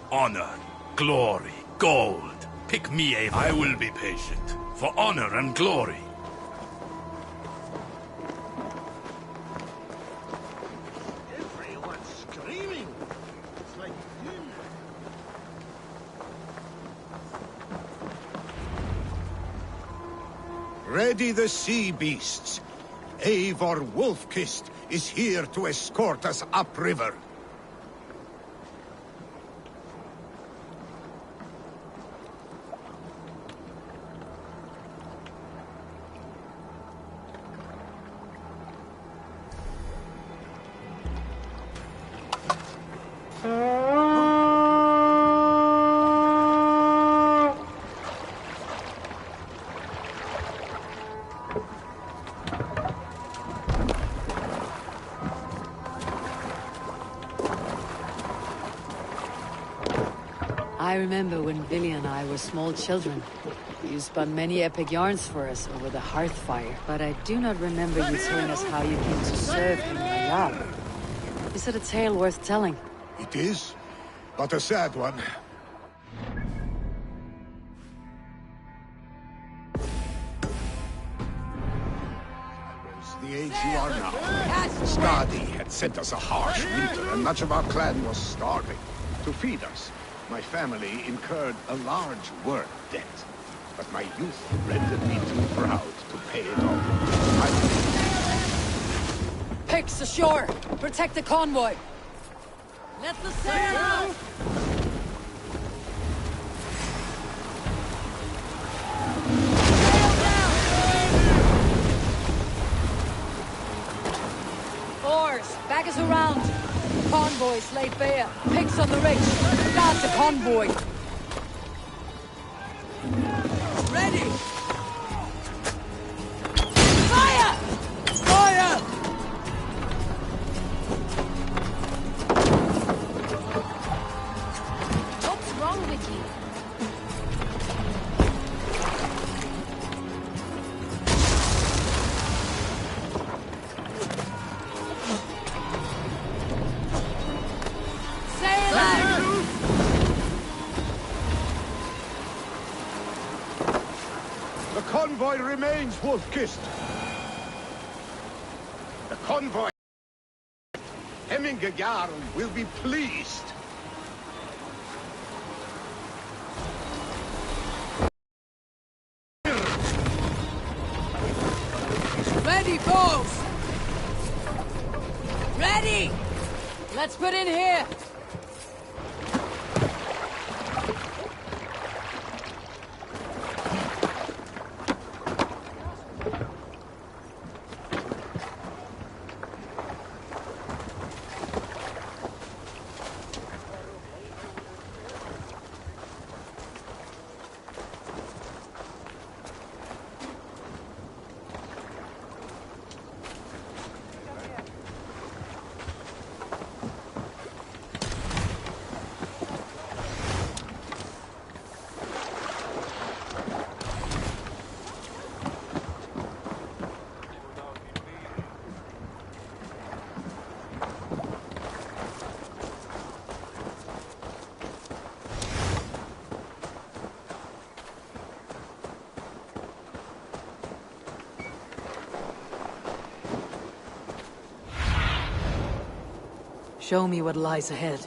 Speaker 7: Honor, glory, gold.
Speaker 1: Pick me, Eivor. I will be patient. For honor and glory.
Speaker 9: Everyone's screaming. It's like ready the sea beasts. Eivor Wolf-Kissed is here to escort us upriver.
Speaker 3: I remember when Billy and I were small children. You spun many epic yarns for us over the hearth fire, but I do not remember you telling us how you came to serve him Royal. Is it a tale worth telling?
Speaker 9: It is, but a sad one. The age you are now. Skadi had sent us a harsh winter, and much of our clan was starving. To feed us, my family incurred a large work debt. But my youth rendered me too proud to pay it off.
Speaker 3: Picks ashore! Protect the convoy! Let the sail out! Oars, back us around. Convoys laid bare. Picks on the ridge. Guard the convoy. Ready! Fire! Fire!
Speaker 4: What's wrong with you?
Speaker 9: The convoy remains, Wolf-Kissed. The convoy... Hemminge Jarl will be pleased.
Speaker 3: Ready, foes! Ready! Let's put in here! Show me what lies ahead.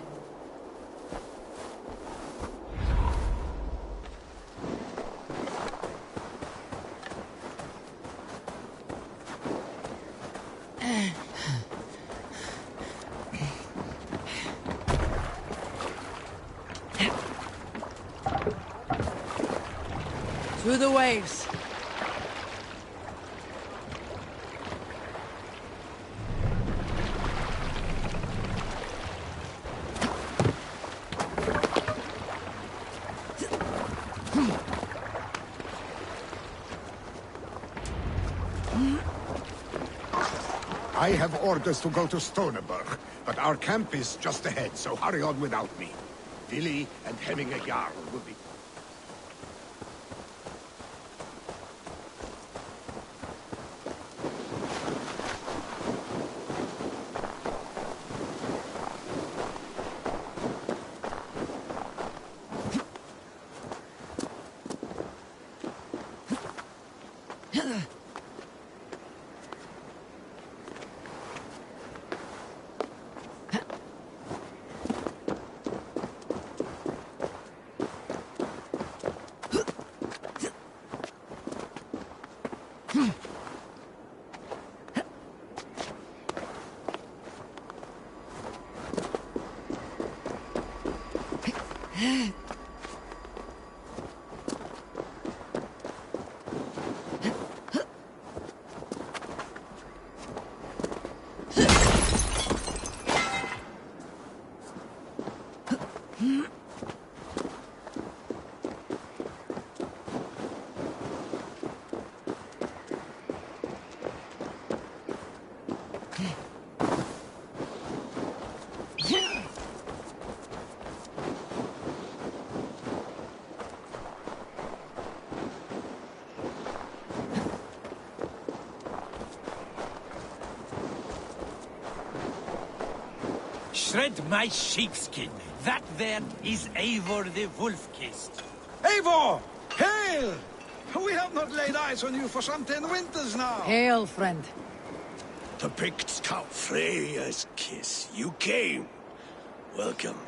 Speaker 3: Through the waves.
Speaker 9: I have orders to go to Stoneberg, but our camp is just ahead, so hurry on without me. Billy and Hemminge Jarl will be...
Speaker 14: Shred my sheepskin. That there is Eivor the Wolf-Kissed.
Speaker 17: Eivor! Hail! We have not laid eyes on you for some 10 winters now.
Speaker 3: Hail, friend.
Speaker 9: The picked scout Freya's kiss. You came. Welcome.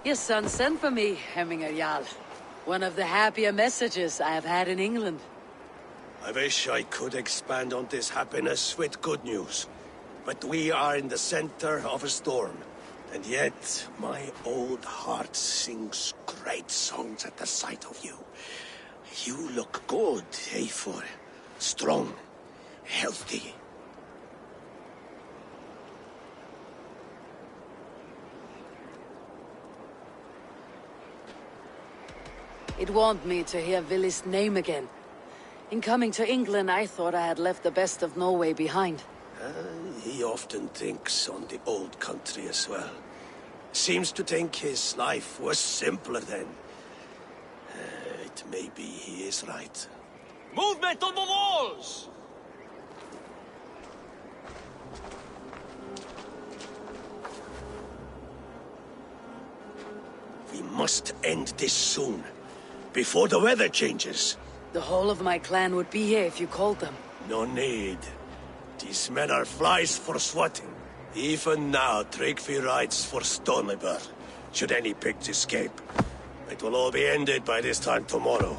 Speaker 3: Your son sent for me, Hemminger Jarl. One of the happier messages I have had in England.
Speaker 9: I wish I could expand on this happiness with good news. But we are in the center of a storm. And yet, my old heart sings great songs at the sight of you. You look good, Eivor. Strong, healthy.
Speaker 3: It warmed me to hear Vili's name again. In coming to England, I thought I had left the best of Norway behind.
Speaker 9: He often thinks on the old country as well. Seems to think his life was simpler then. It may be he is right.
Speaker 22: Movement on the walls!
Speaker 9: We must end this soon, before the weather changes.
Speaker 3: The whole of my clan would be here if you called them.
Speaker 9: No need. These men are flies for swatting. Even now, Tryggvi rides for Stonebur, should any pigs escape. It will all be ended by this time tomorrow.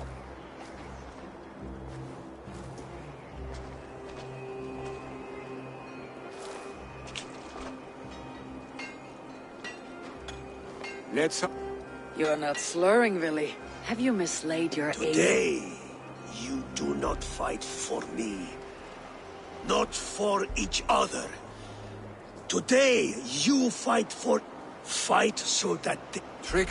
Speaker 3: You are not slurring, Vili. Have you mislaid your aim?
Speaker 9: Today, you do not fight for me. Not for each other. Today, you fight so that the...
Speaker 17: Trick.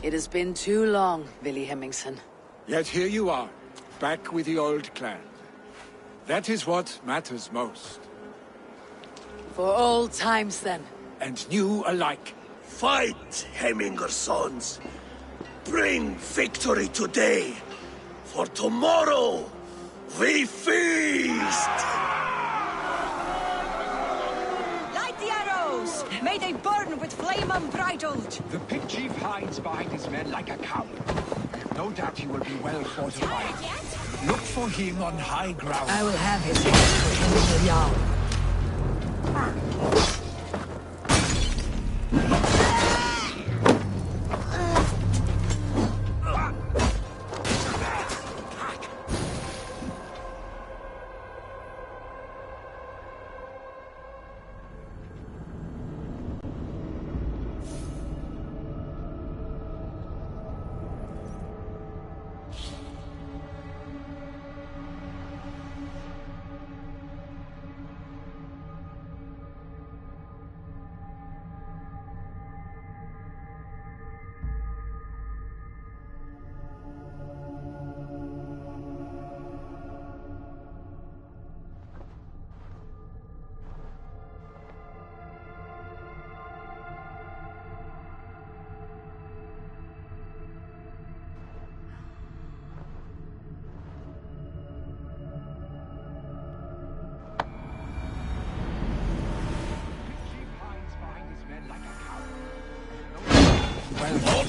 Speaker 3: It has been too long, Vili Hemmingson.
Speaker 17: Yet here you are, back with the old clan. That is what matters most.
Speaker 3: For old times, then.
Speaker 17: And new alike.
Speaker 9: Fight, Hemminger sons. Bring victory today. For tomorrow, we feast!
Speaker 23: Light the arrows! May they burn with flame unbridled!
Speaker 17: The pig chief hides behind his men like a coward. No doubt he will be well fortified. Look for him on high ground.
Speaker 3: I will have his head for Hemminger Jarl.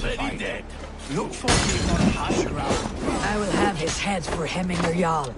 Speaker 14: Already dead.
Speaker 17: Look for him on high ground.
Speaker 3: I will have his head for Hemminger Jarl.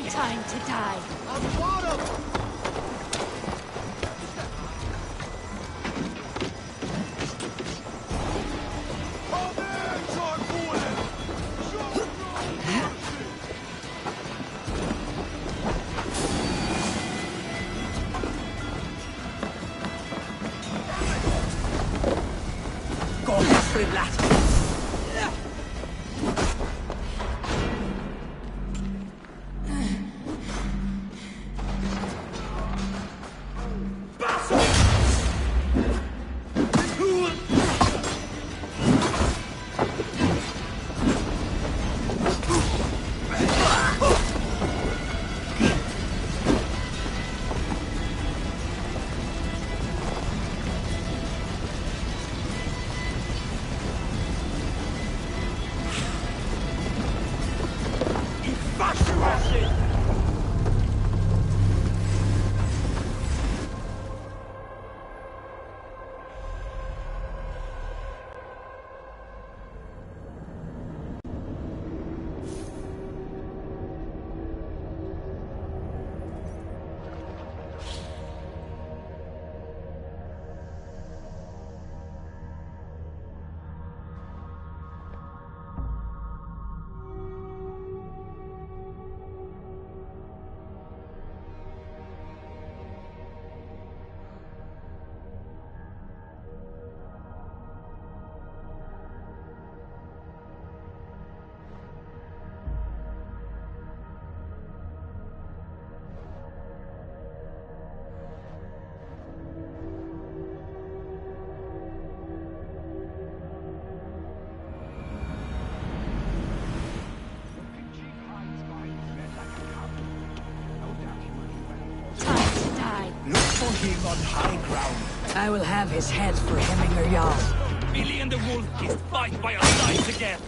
Speaker 18: Time to die.
Speaker 14: Him on high ground.
Speaker 3: I will have his head for Hemminger Jarl.
Speaker 14: Billy and the wolf kissed fight by our sides again.